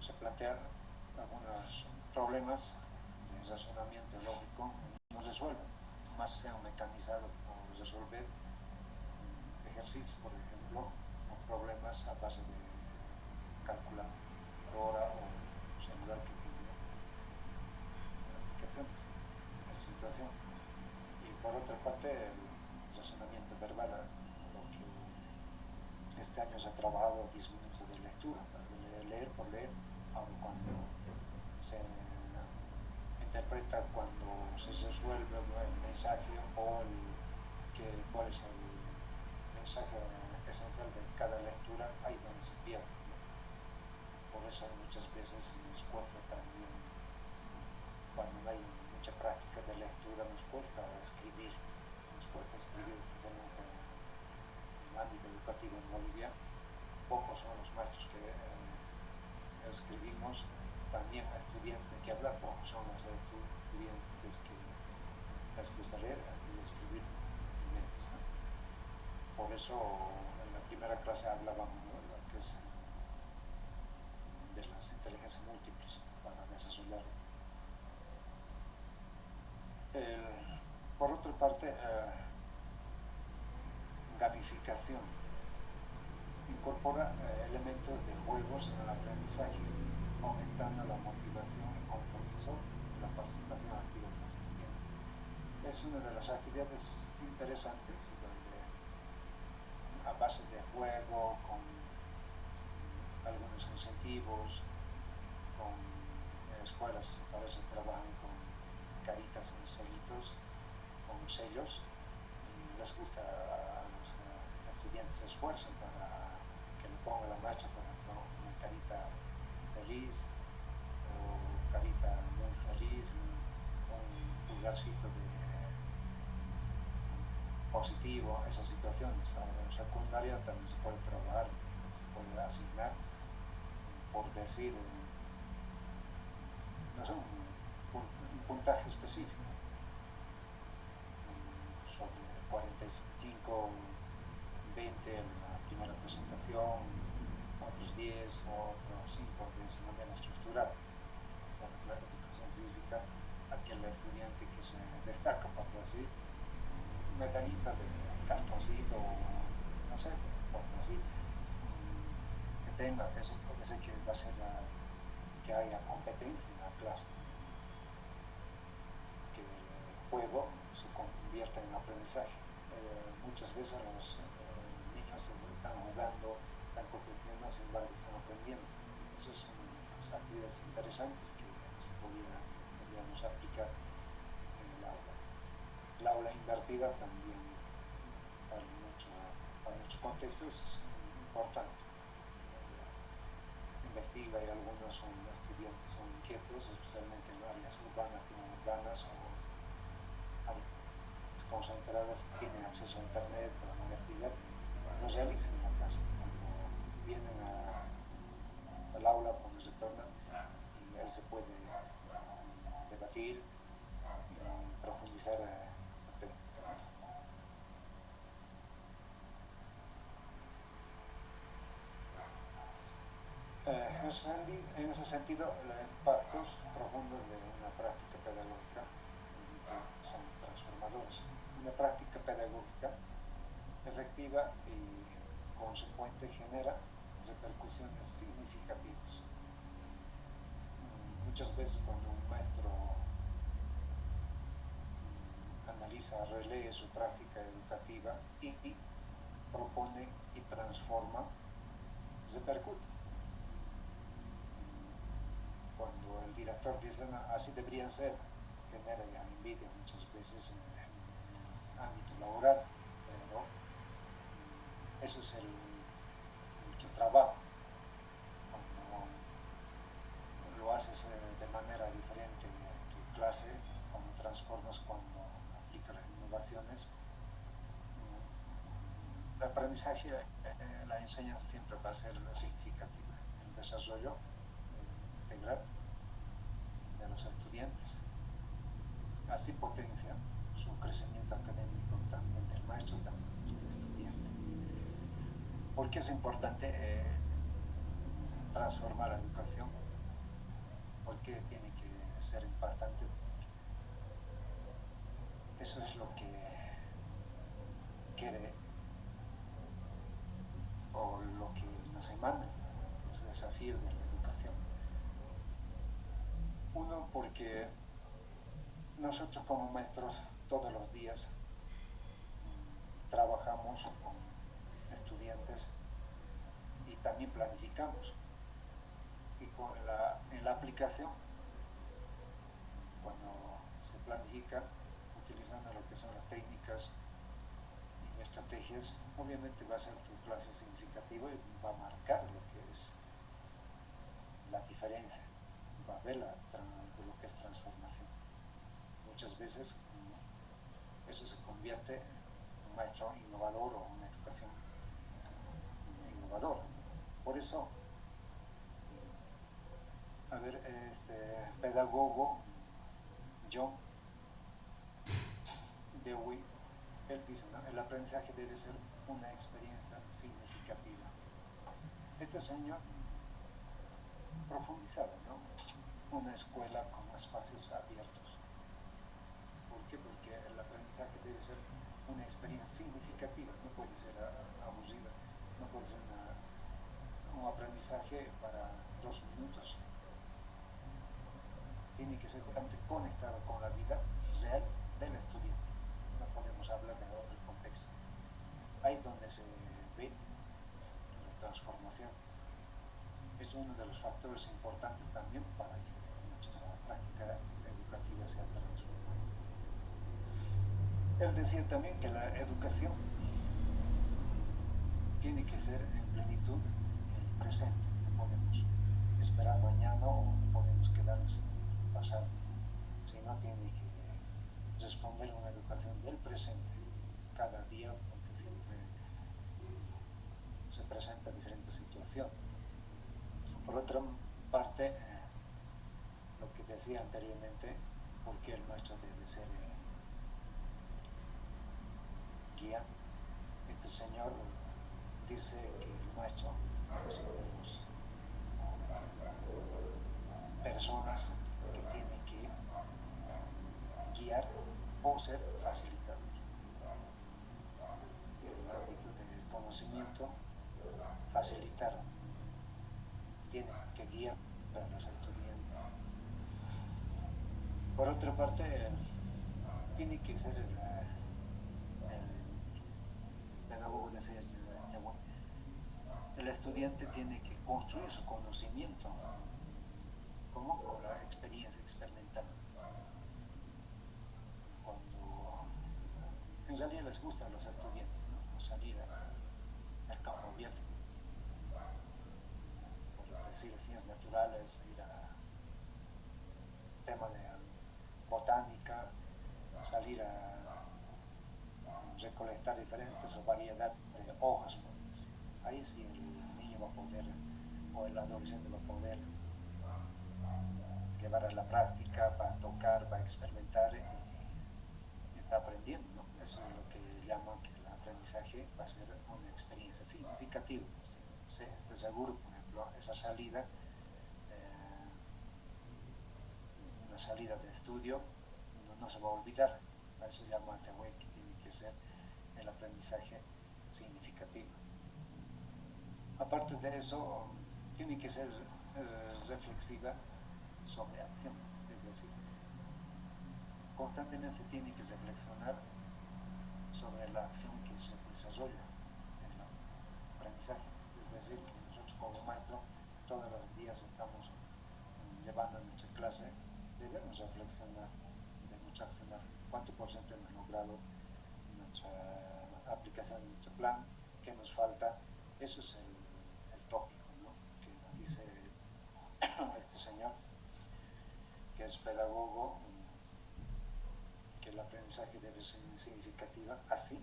se plantean algunos problemas de razonamiento lógico, no resuelven, más se han mecanizado por resolver ejercicios, por ejemplo, o problemas a base de calculadora o celular que tiene aplicaciones en esa situación. Y por otra parte, el razonamiento verbal este año se ha trabajado 10 minutos de lectura, de leer por leer, aun cuando se interpreta, cuando se resuelve el mensaje o cuál es el mensaje esencial de cada lectura, ahí donde se pierde, ¿no? Por eso muchas veces nos cuesta también, cuando no hay mucha práctica de lectura, nos cuesta escribir, especialmente en el ámbito educativo en Bolivia. Pocos son los maestros que escribimos, también a estudiantes que hablan, pocos son los estudiantes que les gusta leer y escribir menos, ¿no? Por eso en la primera clase hablábamos, ¿no?, lo que es de las inteligencias múltiples para desarrollar. Por otra parte, gamificación incorpora elementos de juegos en el aprendizaje, aumentando la motivación, el compromiso y la participación activa de los estudiantes. Es una de las actividades interesantes donde, a base de juego, con algunos incentivos, con escuelas para eso trabajan con caritas en sellitos, con sellos, y les gusta a los estudiantes se esfuerzan para que le ponga la marcha, por ejemplo, una carita feliz o carita muy feliz, un pulgarcito de positivo, esas situaciones. En secundaria también se puede trabajar, se puede asignar, por decir, no sé, un puntaje específico, sobre 45, 20 en la primera presentación, otros 10 o otros 5 de esa manera estructurada. Bueno, la educación física, aquel estudiante que se destaca, por decir, medallita de cartoncito, no sé, por decir, que tenga, eso puede ser que va a ser que haya competencia en la clase, que el juego se convierta en aprendizaje. Muchas veces los niños están jugando, están compitiendo, sin embargo están aprendiendo. Esas son las actividades interesantes que se podríamos aplicar en el aula. El aula invertida también para nuestro contexto es importante. Investiga, y algunos son estudiantes, son inquietos, especialmente en áreas urbanas, no urbanas o áreas concentradas, tienen acceso a internet para investigar, lo realizan en la casa. Cuando vienen al aula, cuando se tornan, y ahí se puede debatir y profundizar este tema. En ese sentido, los impactos profundos de una práctica pedagógica son transformadores. Una práctica pedagógica efectiva y consecuente genera repercusiones significativas. Muchas veces cuando un maestro analiza, relee su práctica educativa y propone y transforma, repercute. Cuando el director dice, no, así deberían ser, genera ya envidia muchas veces en el ámbito laboral, pero eso es mucho trabajo. Cuando lo haces de manera diferente en tu clase, cuando transformas, cuando aplicas las innovaciones, el aprendizaje, la enseñanza siempre va a ser significativa. El desarrollo integral de los estudiantes, así potencia su crecimiento académico también del maestro, también del estudiante. ¿Por qué es importante transformar la educación? ¿Por qué tiene que ser impactante? Eso es lo que quiere o lo que nos emana, los desafíos de la educación. Uno, porque nosotros como maestros todos los días trabajamos con estudiantes también planificamos. Y en la aplicación, cuando se planifica utilizando lo que son las técnicas y estrategias, obviamente va a ser tu clase significativa y va a marcar lo que es la diferencia, va a ver lo que es transformación. Muchas veces eso se convierte en un maestro innovador o una educación innovadora. Por eso, a ver, este pedagogo John Dewey, él dice, ¿no? El aprendizaje debe ser una experiencia significativa. Este señor profundizaba, ¿no? Una escuela con espacios abiertos. ¿Por qué? Porque el aprendizaje debe ser una experiencia significativa, no puede ser aburrida, no puede ser un aprendizaje para 2 minutos. Tiene que ser conectado con la vida real del estudiante. No podemos hablar de otro contexto. Ahí donde se ve la transformación. Es uno de los factores importantes también para que nuestra práctica educativa sea transformada. Él decía también que la educación tiene que ser en plenitud el presente. No podemos esperar mañana o no podemos quedarnos en el pasado, sino tiene que responder una educación del presente cada día, porque siempre se presenta diferente situación. Por otra parte, lo que decía anteriormente, porque el maestro debe ser guía. Este señor dice que el maestro somos personas que tienen que guiar o ser facilitadores. En el ámbito del conocimiento, facilitar, tiene que guiar a los estudiantes. Por otra parte, tiene que ser el pedagogo de ser el estudiante tiene que construir su conocimiento como con la experiencia experimental. Cuando en realidad les gusta a los estudiantes, ¿no? Salir al campo abierto, por decir ciencias naturales, ir a tema de botánica, salir a recolectar diferentes o variedad de hojas. Ahí sí el niño va a poder, o el adolescente va a poder llevar a la práctica, va a tocar, va a experimentar y está aprendiendo, ¿no? Eso es lo que llaman que el aprendizaje va a ser una experiencia significativa. Sí, estoy seguro, por ejemplo, esa salida, una salida de estudio, no se va a olvidar. A eso llama Tewey, que tiene que ser el aprendizaje significativo. Aparte de eso, tiene que ser reflexiva sobre acción, es decir, constantemente se tiene que reflexionar sobre la acción que se desarrolla en el aprendizaje. Es decir, que nosotros como maestro todos los días estamos llevando nuestra clase, debemos reflexionar de nuestro accionar, cuánto porcentaje hemos logrado nuestra aplicación de nuestro plan, qué nos falta. Eso es el tópico, ¿no? Que nos dice este señor, que es pedagogo, que el aprendizaje debe ser significativo, así,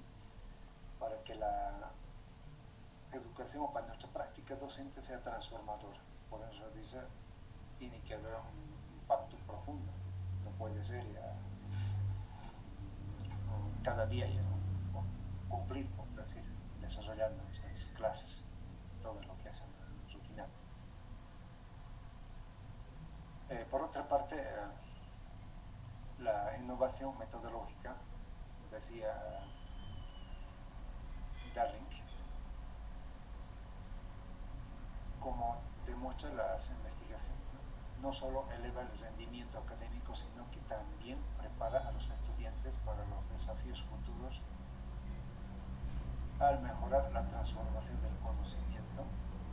para que la educación o para nuestra práctica docente sea transformadora. Por eso dice, tiene que haber un impacto profundo, no puede ser cada día ya cumplir, por decir, desarrollando esas clases, todo lo que hacen rutinario. Por otra parte, la innovación metodológica, decía Darling, como demuestra las investigaciones, no solo eleva el rendimiento académico, sino que también prepara a los estudiantes para los desafíos futuros al mejorar la transformación del conocimiento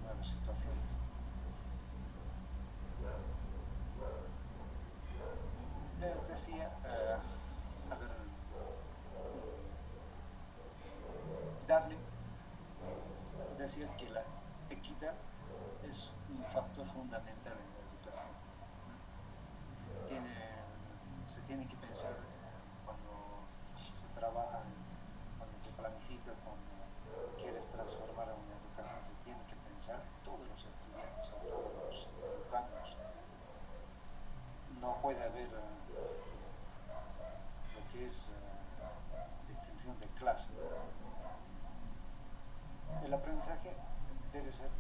nuevas situaciones. Decía, a ver, Darling decía que la equidad es un factor fundamental en la educación. Se tiene que pensar cuando se trabaja, cuando se planifica, cuando quieres transformar a una educación, se tiene que pensar en todos los estudiantes, en todos los educandos. No puede haber lo que es distinción de clase. El aprendizaje debe ser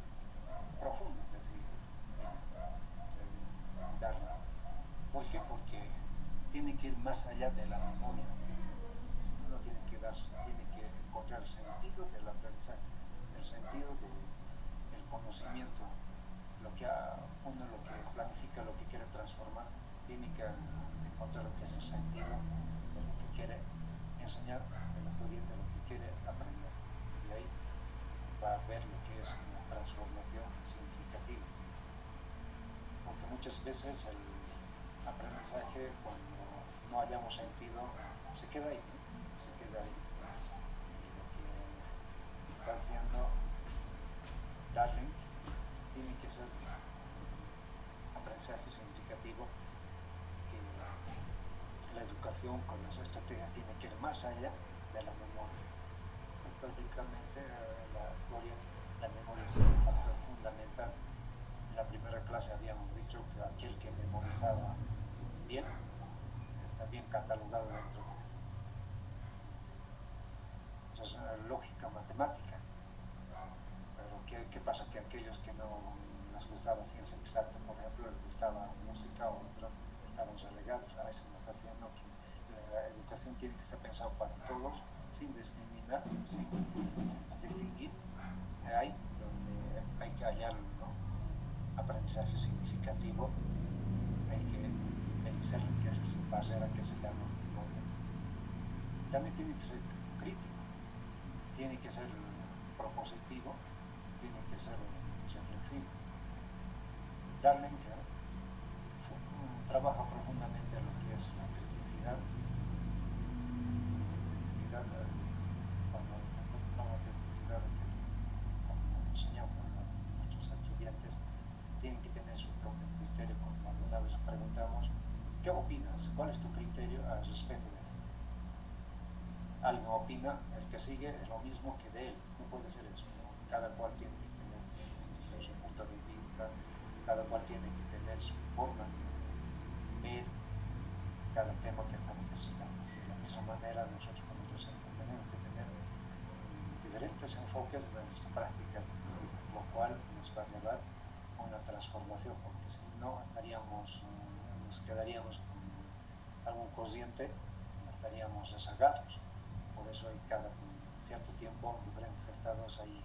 profundo, es decir, darle. ¿Por qué? Porque tiene que ir más allá de la memoria. Uno tiene que encontrar el sentido del aprendizaje, el sentido del conocimiento, uno lo que planifica, lo que quiere transformar, tiene que encontrar lo que es el sentido de lo que quiere enseñar al estudiante, lo que quiere aprender. Y ahí va a ver lo que es una transformación significativa. Porque muchas veces el aprendizaje, cuando no hayamos sentido, se queda ahí, ¿no? Se queda ahí. Y lo que está diciendo Darling tiene que ser aprendizaje significativo, que la educación con las estrategias tiene que ir más allá de la memoria. Históricamente la memoria es un factor fundamental. En la primera clase habíamos dicho que aquel que memorizaba bien está bien catalogado dentro de esa lógica matemática. Pero ¿qué pasa? Que aquellos que no les gustaba ciencia exacta, por ejemplo, les gustaba música o otro, estaban relegados. A eso nos está diciendo que la educación tiene que ser pensada para todos, sin discriminar, sin distinguir. Ahí donde hay que hallar, ¿no?, aprendizaje significativo, hay que vencer que es esa barrera que se llama memoria. También tiene que ser crítico, tiene que ser propositivo, tiene que ser reflexivo. Darling trabaja profundamente en lo que es la criticidad. Cuando la criticidad que enseñamos a nuestros estudiantes, tienen que tener su propio criterio. Cuando alguna vez preguntamos, ¿qué opinas? ¿Cuál es tu criterio al respecto de esto? Alguien opina, el que sigue es lo mismo que de él. No puede ser eso, ¿no? Cada cual tiene que tener su punto de vista, cada cual tiene que tener su forma de ver cada tema que estamos desarrollando. De la misma manera, nosotros como docentes tenemos que tener diferentes enfoques de nuestra práctica, lo cual nos va a llevar a una transformación, porque si no nos quedaríamos con algún cociente, estaríamos rezagados. Por eso hay cada cierto tiempo en diferentes estados ahí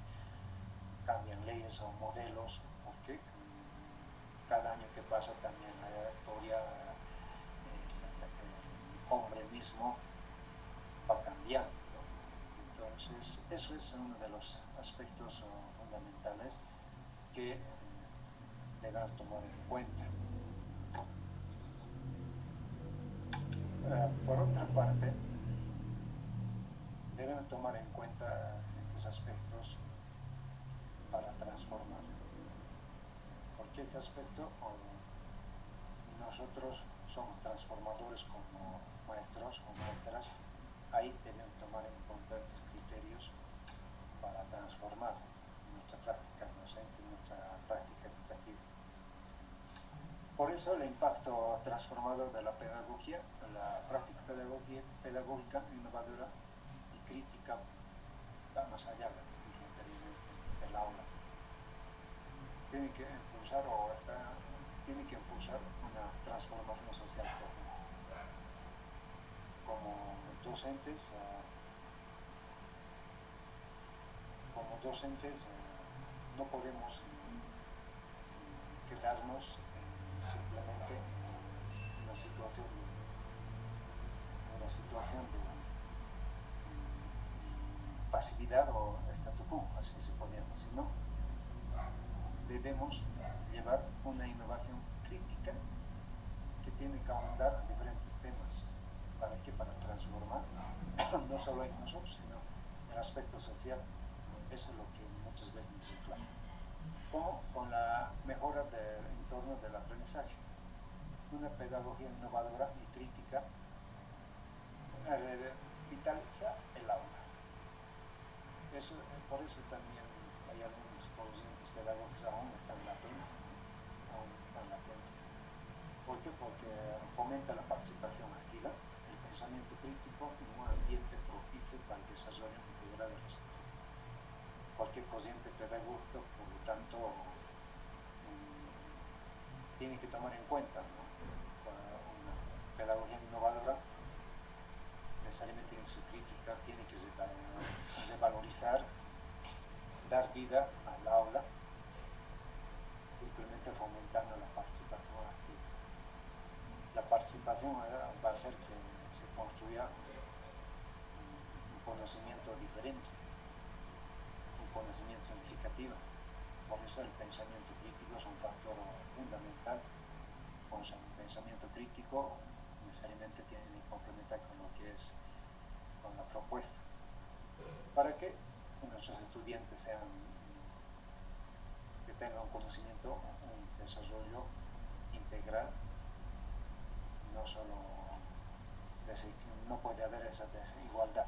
cambian leyes o modelos, porque cada año que pasa también la historia, el hombre mismo va cambiando, ¿no? Entonces, eso es uno de los aspectos fundamentales que debemos tomar en cuenta. Por otra parte, deben tomar en cuenta estos aspectos para transformar. Porque este aspecto, nosotros somos transformadores como maestros o maestras, ahí deben tomar en cuenta estos criterios para transformar nuestra práctica docente, nuestra práctica educativa. Por eso el impacto transformador de la pedagogía, la práctica pedagógica innovadora y crítica va más allá del aula. Tiene que impulsar una transformación social profunda. Como docentes no podemos quedarnos simplemente en una situación de pasividad o statu quo, así se podría decir, ¿no? debemos llevar una innovación crítica que tiene que ahondar diferentes temas. ¿Para qué? Para transformar no solo en nosotros, sino en el aspecto social. Eso es lo que muchas veces nos reclama. Como con la mejora del entorno del aprendizaje. Una pedagogía innovadora y crítica revitaliza el aula. Por eso también hay algunos corrientes pedagógicos aún están latentes. ¿Por qué? Porque fomenta la participación activa, el pensamiento crítico en un ambiente propicio para el desarrollo integral de los estudiantes. Cualquier corriente pedagógica, por lo tanto, tiene que tomar en cuenta, ¿no? Una pedagogía innovadora necesariamente tiene que ser crítica, tiene que revalorizar, dar vida al aula, simplemente fomentando la participación activa. La participación va a hacer que se construya un conocimiento diferente, un conocimiento significativo. Por eso el pensamiento crítico es un factor fundamental. Con el pensamiento crítico necesariamente tiene que complementar con lo que es con la propuesta, para que nuestros estudiantes que tengan un conocimiento, un desarrollo integral. No solo no puede haber esa desigualdad.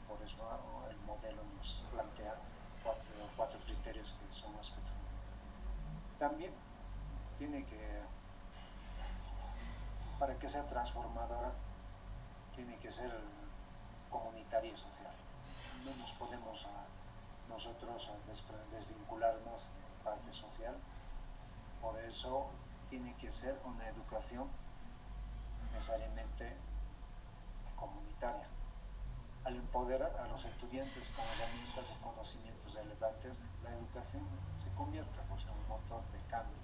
Por eso el modelo nos plantea cuatro criterios que son aspectos. También tiene que, para que sea transformadora, tiene que ser comunitaria y social. No nos podemos nosotros desvincularnos de parte social. Por eso tiene que ser una educación necesariamente comunitaria. Al empoderar a los estudiantes con herramientas y conocimientos relevantes, la educación se convierte en un motor de cambio,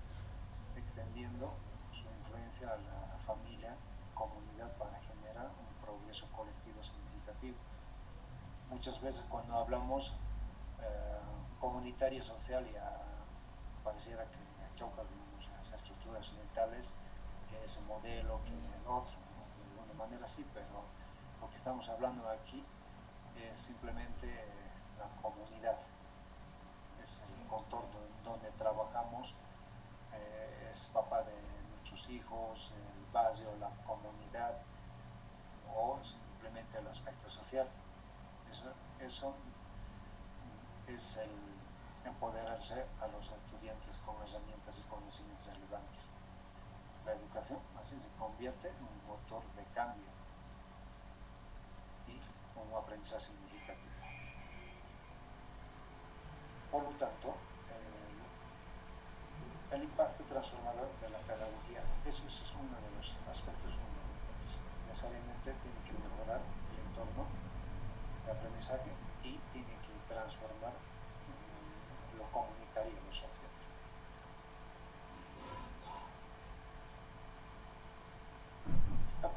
extendiendo su influencia a la familia, comunidad, para generar un progreso colectivo significativo. Muchas veces cuando hablamos comunitaria y social, ya pareciera que choca las estructuras mentales, que ese modelo, que el otro, ¿no? De alguna manera sí, pero lo que estamos hablando aquí es simplemente la comunidad, es el contorno en donde trabajamos, es papá de nuestros hijos, el barrio, la comunidad, o simplemente el aspecto social. Eso es el empoderarse a los estudiantes con herramientas y conocimientos relevantes. La educación así se convierte en un motor de cambio y un aprendizaje significativo. Por lo tanto, el impacto transformador de la pedagogía, eso es uno de los aspectos fundamentales. Necesariamente tiene que mejorar el entorno de aprendizaje y tiene que transformar lo comunitario y lo social.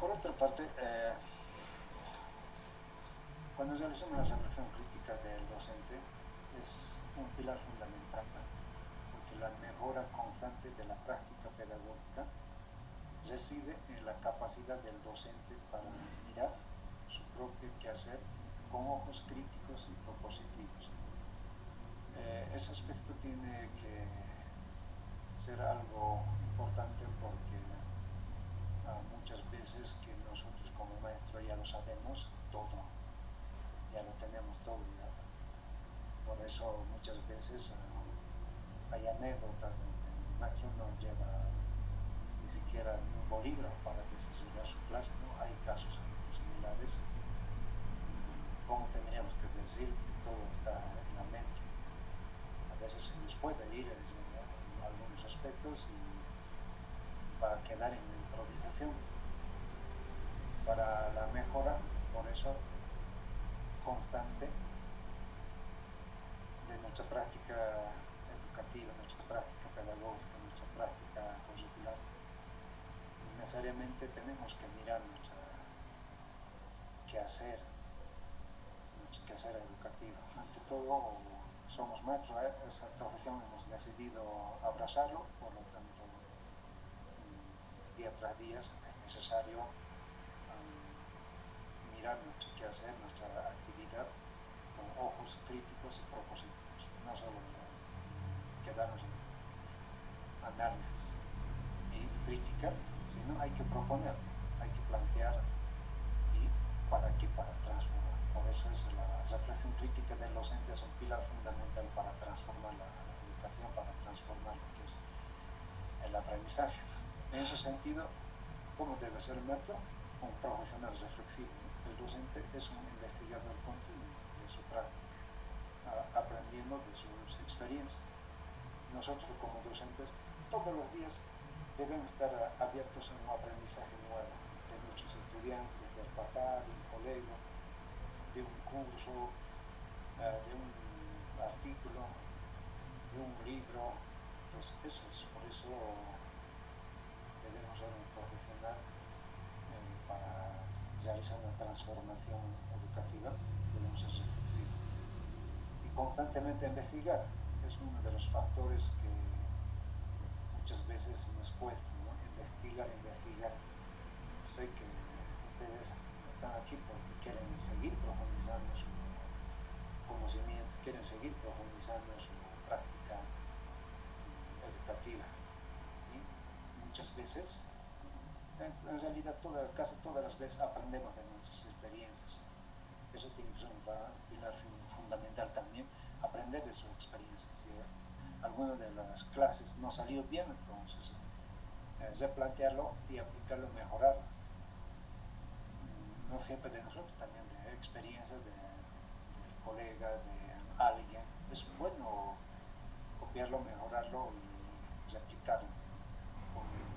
Por otra parte, cuando realizamos la reflexión crítica del docente, es un pilar fundamental, porque la mejora constante de la práctica pedagógica reside en la capacidad del docente para mirar su propio quehacer con ojos críticos y propositivos. Ese aspecto tiene que ser algo importante, porque muchas veces que nosotros como maestro ya lo sabemos todo, ya lo tenemos todo ya. Por eso muchas veces hay anécdotas donde el maestro no lleva ni siquiera un bolígrafo para desarrollar su clase, ¿no? Hay casos similares. ¿Cómo tendríamos que decir que todo está en la mente? A veces se nos puede ir en algunos aspectos y para quedar en la improvisación. Para la mejora, por eso, constante de nuestra práctica educativa, nuestra práctica pedagógica, nuestra práctica curricular, necesariamente tenemos que mirar nuestro quehacer educativo. Ante todo, somos maestros, esa profesión hemos decidido abrazarlo, por lo tanto, día tras día es necesario mirar nuestro quehacer, nuestra actividad con ojos críticos y propositivos, no solo quedarnos en análisis y crítica, sino hay que proponer, hay que plantear y para qué, para transformar. Por eso es la reflexión crítica del docente es un pilar fundamental para transformar la educación, para transformar lo que es el aprendizaje. En ese sentido, ¿cómo debe ser el maestro? Un profesional reflexivo. El docente es un investigador continuo de su práctica, aprendiendo de sus experiencias. Nosotros como docentes todos los días debemos estar abiertos a un aprendizaje nuevo de nuestros estudiantes, del papá, de un colega, de un curso, de un artículo, de un libro. Entonces eso es, por eso debemos ser un profesional para realizar una transformación educativa, debemos ser reflexivos y constantemente investigar. Es uno de los factores que muchas veces nos cuesta, ¿no? Investigar. Sé que ustedes están aquí porque quieren seguir profundizando su conocimiento, quieren seguir profundizando su práctica educativa. Y muchas veces, en realidad casi todas las veces aprendemos de nuestras experiencias. Eso tiene que ser un pilar fundamental también, aprender de sus experiencias. Si alguna de las clases no salió bien, entonces replantearlo y aplicarlo, mejorarlo. No siempre de nosotros, también de experiencias del colega, de alguien. Es bueno copiarlo, mejorarlo y replicarlo.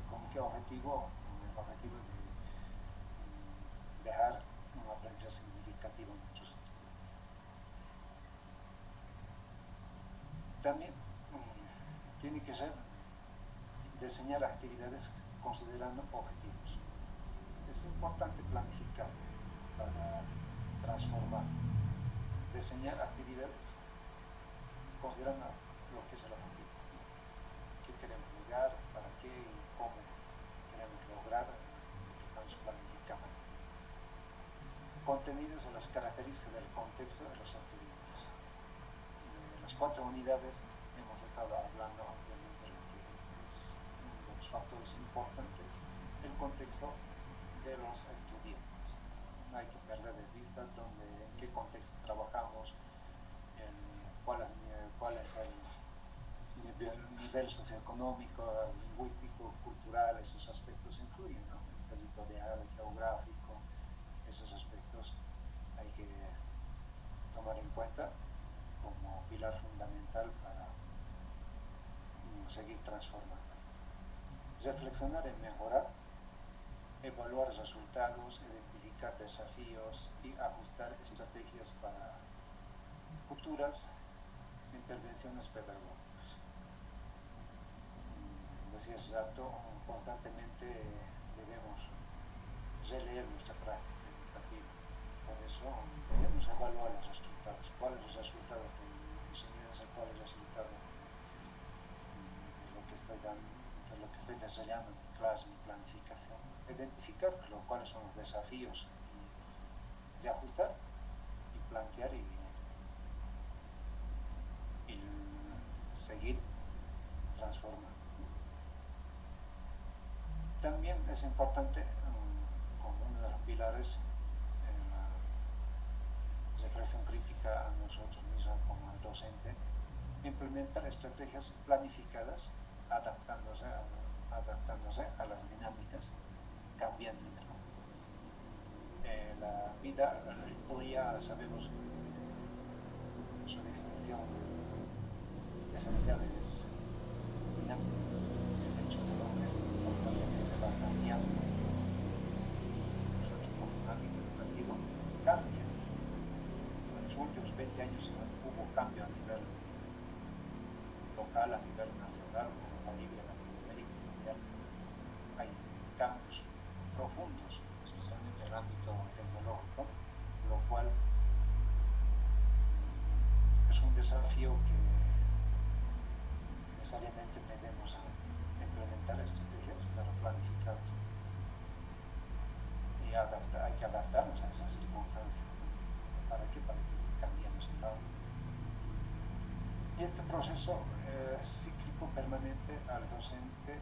¿Con qué objetivo? Con el objetivo de dejar un aprendizaje significativo en nuestros estudiantes. También tiene que ser diseñar actividades considerando objetivos. Es importante planificar para transformar, diseñar actividades considerando lo que es el objetivo, qué queremos llegar, para qué y cómo queremos lograr lo que estamos planificando. Contenidos en las características del contexto de los estudiantes. En las 4 unidades hemos estado hablando obviamente de lo que es uno de los factores importantes, el contexto de los estudiantes. No hay que perder de vista en qué contexto trabajamos, cuál es el nivel socioeconómico, lingüístico, cultural, esos aspectos influyen, ¿no? El territorial, el geográfico, esos aspectos hay que tomar en cuenta como pilar fundamental para seguir transformando. Reflexionar en mejorar, evaluar resultados, identificar desafíos y ajustar estrategias para futuras intervenciones pedagógicas. Decía hace rato, constantemente debemos releer nuestra práctica educativa. Por eso debemos evaluar los resultados. ¿Cuáles los resultados de mi enseñanza? ¿Cuáles los resultados de lo que estoy dando, de lo que estoy desarrollando en mi clase, mi planificación? Identificar cuáles son los desafíos y ajustar y plantear y seguir transformando. También es importante, como uno de los pilares en la reflexión crítica a nosotros mismos como el docente, implementar estrategias planificadas adaptándose a las dinámicas cambiantes del mundo. La vida, la historia, sabemos que su definición esencial es dinámica. El hecho del hombre es constantemente va cambiando. Nosotros como un ámbito educativo cambia. En los últimos 20 años hubo cambio a nivel local, a nivel nacional, como Bolivia, Latinoamérica, mundial. Hay cambios profundos, especialmente en el ámbito tecnológico, lo cual es un desafío que necesariamente debemos implementar estrategias para planificar y hay que adaptarnos a esas circunstancias. ¿Para qué? Para que cambiemos el lado. Y este proceso cíclico permanente al docente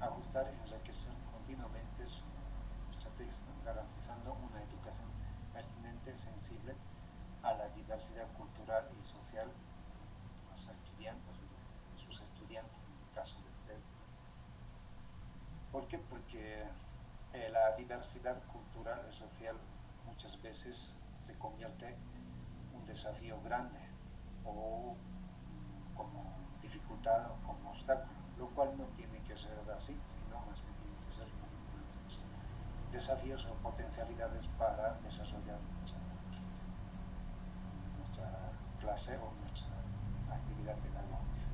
ajustar y enriquecer continuamente sus estrategias, ¿no? Garantizando una educación pertinente, sensible a la diversidad cultural y social de los estudiantes, sus estudiantes en el caso de ustedes, ¿no? ¿Por qué? Porque la diversidad cultural y social muchas veces se convierte en un desafío grande o como dificultad o como obstáculo, lo cual no tiene que ser así, sino más bien tiene que ser desafíos o potencialidades para desarrollar nuestra clase o nuestra actividad pedagógica.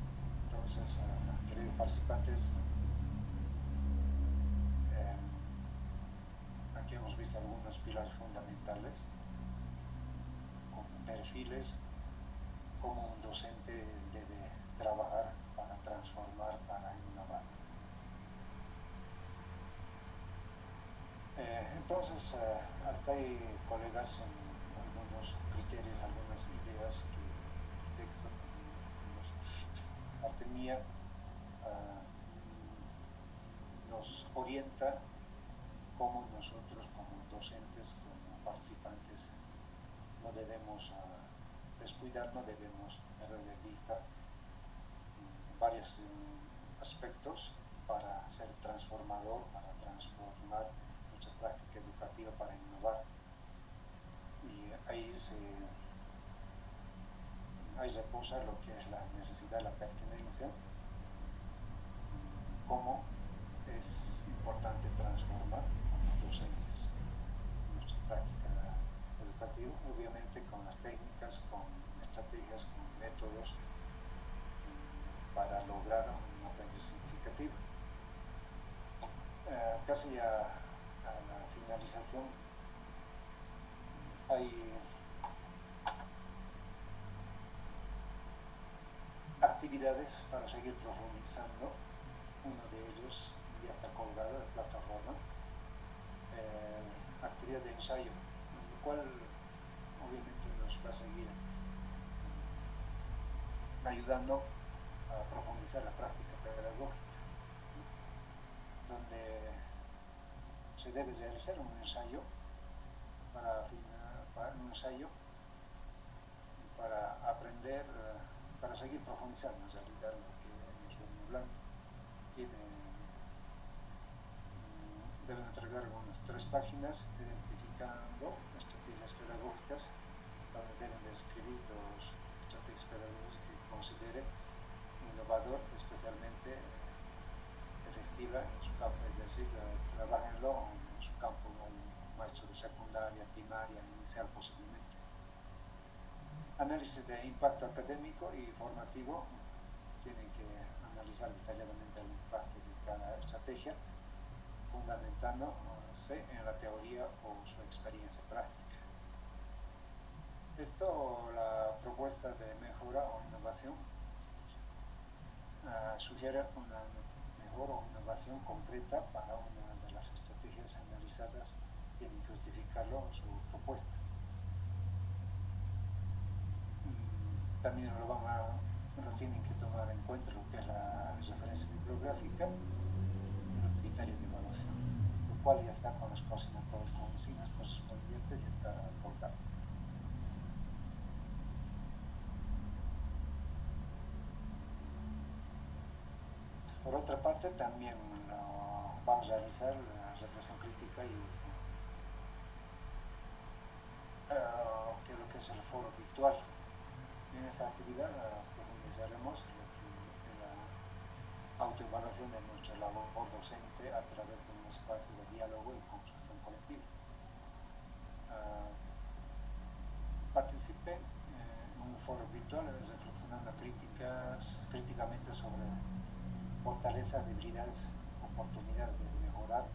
Entonces, queridos participantes, aquí hemos visto algunos pilares fundamentales como perfiles, cómo un docente debe trabajar para transformar, para innovar. Entonces, hasta ahí, colegas, son algunos criterios, algunas ideas que el texto parte mía nos orienta cómo nosotros como docentes, como participantes, no debemos descuidar, no debemos perder de vista varios aspectos para ser transformador, para transformar nuestra práctica educativa, para innovar. Y ahí reposa lo que es la necesidad, la pertinencia, cómo es importante transformar como docentes nuestra práctica educativa, obviamente con las técnicas, con estrategias, con métodos para lograr un aprendizaje significativo. Casi a la finalización hay actividades para seguir profundizando. Uno de ellos ya está colgado en la plataforma, actividad de ensayo, lo cual obviamente nos va a seguir ayudando a profundizar la práctica pedagógica, donde se debe realizar un ensayo para aprender, para seguir profundizando en realidad lo que hemos venido hablando. Deben entregar unas 3 páginas identificando estrategias pedagógicas, donde deben describir las estrategias pedagógicas que consideren innovador, especialmente efectiva en su campo, es decir, trabajenlo en su campo, un maestro de secundaria, primaria, inicial posiblemente. Análisis de impacto académico y formativo, tienen que analizar detalladamente el impacto de cada estrategia, fundamentándose en la teoría o su experiencia práctica. Esto, la propuesta de mejora o innovación, sugiere una mejora o innovación concreta para una de las estrategias analizadas, tienen que justificarlo en su propuesta. También lo tienen que tomar en cuenta lo que es la referencia bibliográfica y los criterios de evaluación, lo cual ya está con las páginas correspondientes y está colgado. Por otra parte, también vamos a realizar la reflexión crítica y lo que es el foro virtual. En esta actividad profundizaremos en la autoevaluación de nuestra labor docente a través de un espacio de diálogo y construcción colectiva. Participen en un foro virtual reflexionando críticamente sobre fortalezas, debilidades, oportunidades de mejorar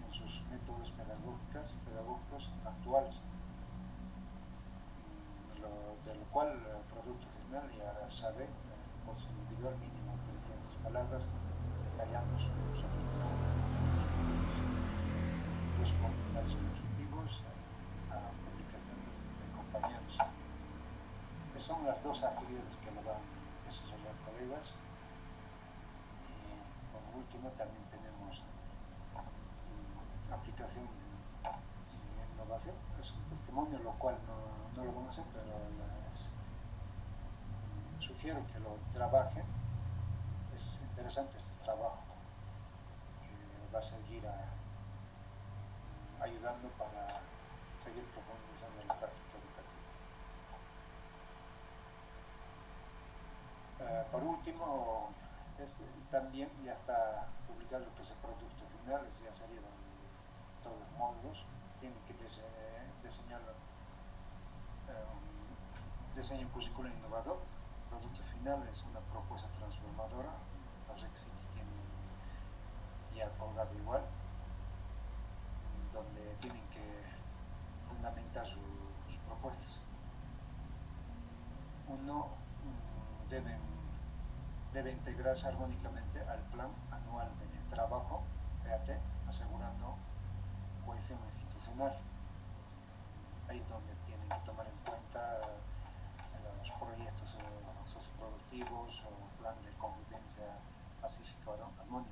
en sus métodos pedagógicos actuales. Lo sabe, por su individual mínimo 300 palabras, detallando sus realizaciones, los comentarios constructivos a publicaciones de compañeros. Que son las dos actividades que lo van a desarrollar colegas. Y por último también tenemos aplicación de innovación, es un testimonio, lo cual no lo van a hacer, pero sugiero que lo trabajen. Es interesante este trabajo que va a seguir ayudando para seguir profundizando en la práctica educativa. Por último, también ya está publicado lo que es el producto final, ya sería todos los módulos, tienen que diseñar un diseño curricular innovador. El producto final es una propuesta transformadora, los requisitos tienen ya colgado igual, donde tienen que fundamentar sus propuestas. Uno debe integrarse armónicamente al plan anual de trabajo PAT, asegurando cohesión institucional. Ahí es donde tienen que tomar en cuenta los proyectos socioproductivos o plan de convivencia pacífica o armónica.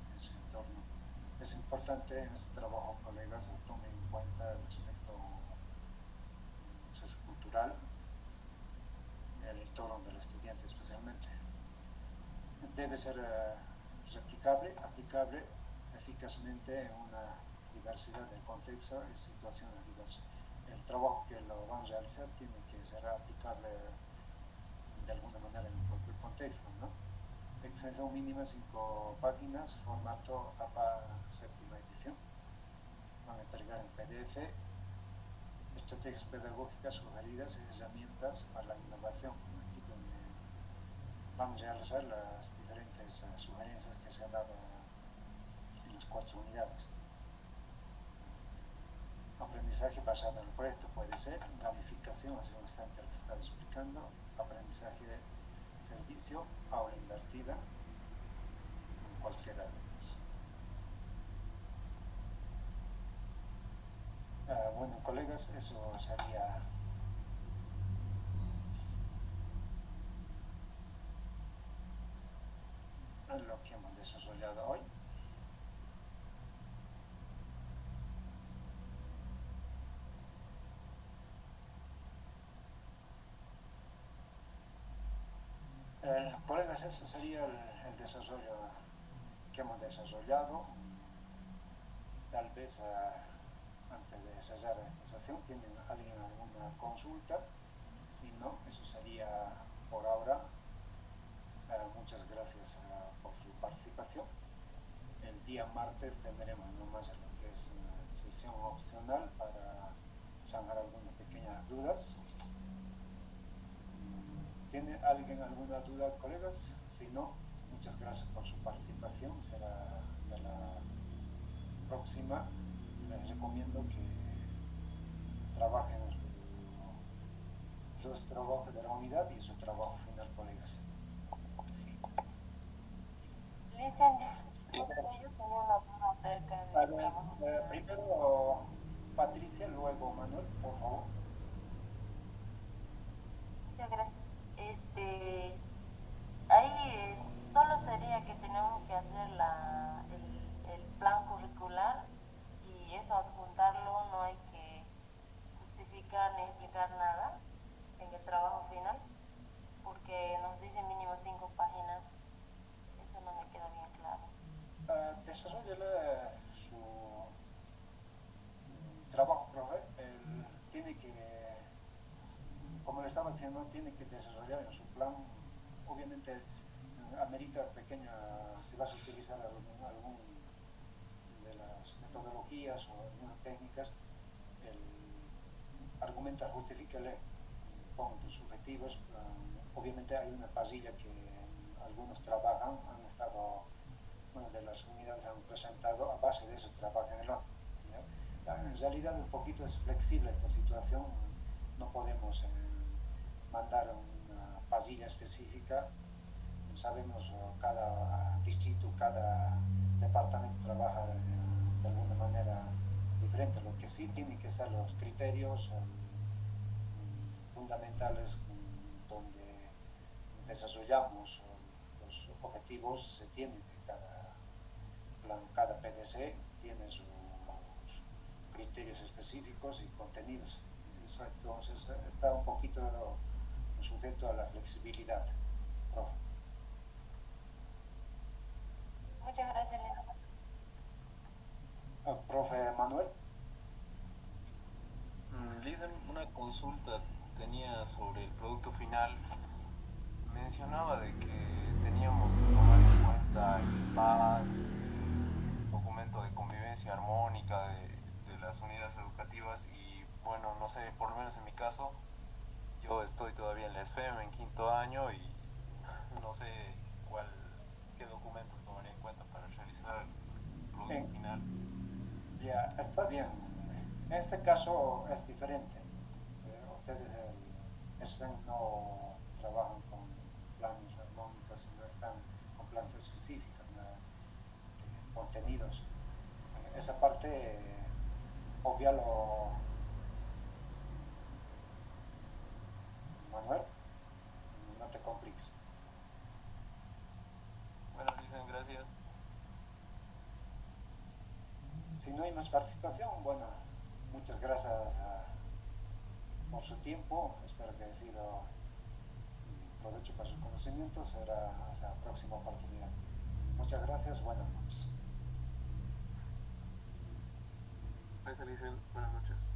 En ese entorno. Es importante en este trabajo, colegas, se tomen en cuenta el aspecto sociocultural, el entorno del estudiante especialmente. Debe ser replicable, aplicable eficazmente en una diversidad de contextos y situaciones diversas. El trabajo que lo van a realizar tiene que ser aplicable de alguna manera en el propio contexto, ¿no? Extensión mínima 5 páginas, formato APA séptima edición. Van a entregar en PDF estrategias pedagógicas sugeridas y herramientas para la innovación, aquí donde vamos a realizar las diferentes sugerencias que se han dado en las 4 unidades. Aprendizaje basado en el proyecto puede ser gamificación, hacia un instante lo que estaba explicando, aprendizaje de servicio, aula invertida, cualquiera de ellos. Bueno, colegas, eso sería lo que hemos desarrollado hoy. Colegas, ese sería el desarrollo que hemos desarrollado. Tal vez antes de cerrar esta sesión, ¿tienen alguien alguna consulta? Si no, eso sería por ahora. Muchas gracias por su participación. El día martes tendremos nomás lo que es una sesión opcional para sanar algunas pequeñas dudas. ¿Tiene alguien alguna duda, colegas? Si no, muchas gracias por su participación. Será hasta la próxima. Les recomiendo que trabajen los trabajos de la unidad y su trabajo final, colegas. Yo tenía una duda acerca del trabajo. Primero Patricia, luego Manuel, por favor. Muchas gracias. Ahí solo sería que tenemos que hacer el plan curricular y eso adjuntarlo, no hay que justificar ni explicar nada en el trabajo final, porque nos dice mínimo 5 páginas, eso no me queda bien claro. Desarrolle su trabajo, profe. Tiene que, como le estaba diciendo, tiene que desarrollar en su plan. Obviamente amerita pequeña, si vas a utilizar algún de las metodologías o algunas técnicas, argumenta, justifíquele, puntos subjetivos. Obviamente hay una pasilla que algunos trabajan, han estado, una de las unidades han presentado, a base de eso trabajan el otro. En realidad un poquito es flexible esta situación, no podemos mandar una pasilla específica, sabemos cada distrito, cada departamento trabaja de alguna manera diferente, lo que sí tienen que ser los criterios fundamentales donde desarrollamos los objetivos se tienen de cada plan, cada PDC tiene sus criterios específicos y contenidos. Eso entonces está un poquito sujeto a la flexibilidad, profe. Muchas gracias, Lina. Profe Manuel. Lisa, una consulta tenía sobre el producto final. Mencionaba de que teníamos que tomar en cuenta el PAD, el documento de convivencia armónica de las unidades educativas y bueno, no sé, por lo menos en mi caso, yo estoy todavía en la SFEM en quinto año y no sé qué documentos tomaría en cuenta para realizar el producto final. Ya, está bien. En este caso es diferente. Ustedes el SFEM no trabajan con planes armónicos, sino están con planes específicos, contenidos. Esa parte, obvialo, Manuel, no te compliques. Bueno, Lisa, gracias. Si no hay más participación, bueno, muchas gracias por su tiempo. Espero que haya sido provecho para su conocimiento. Será hasta la próxima oportunidad. Muchas gracias. Buenas noches. Gracias, Licen. Buenas noches.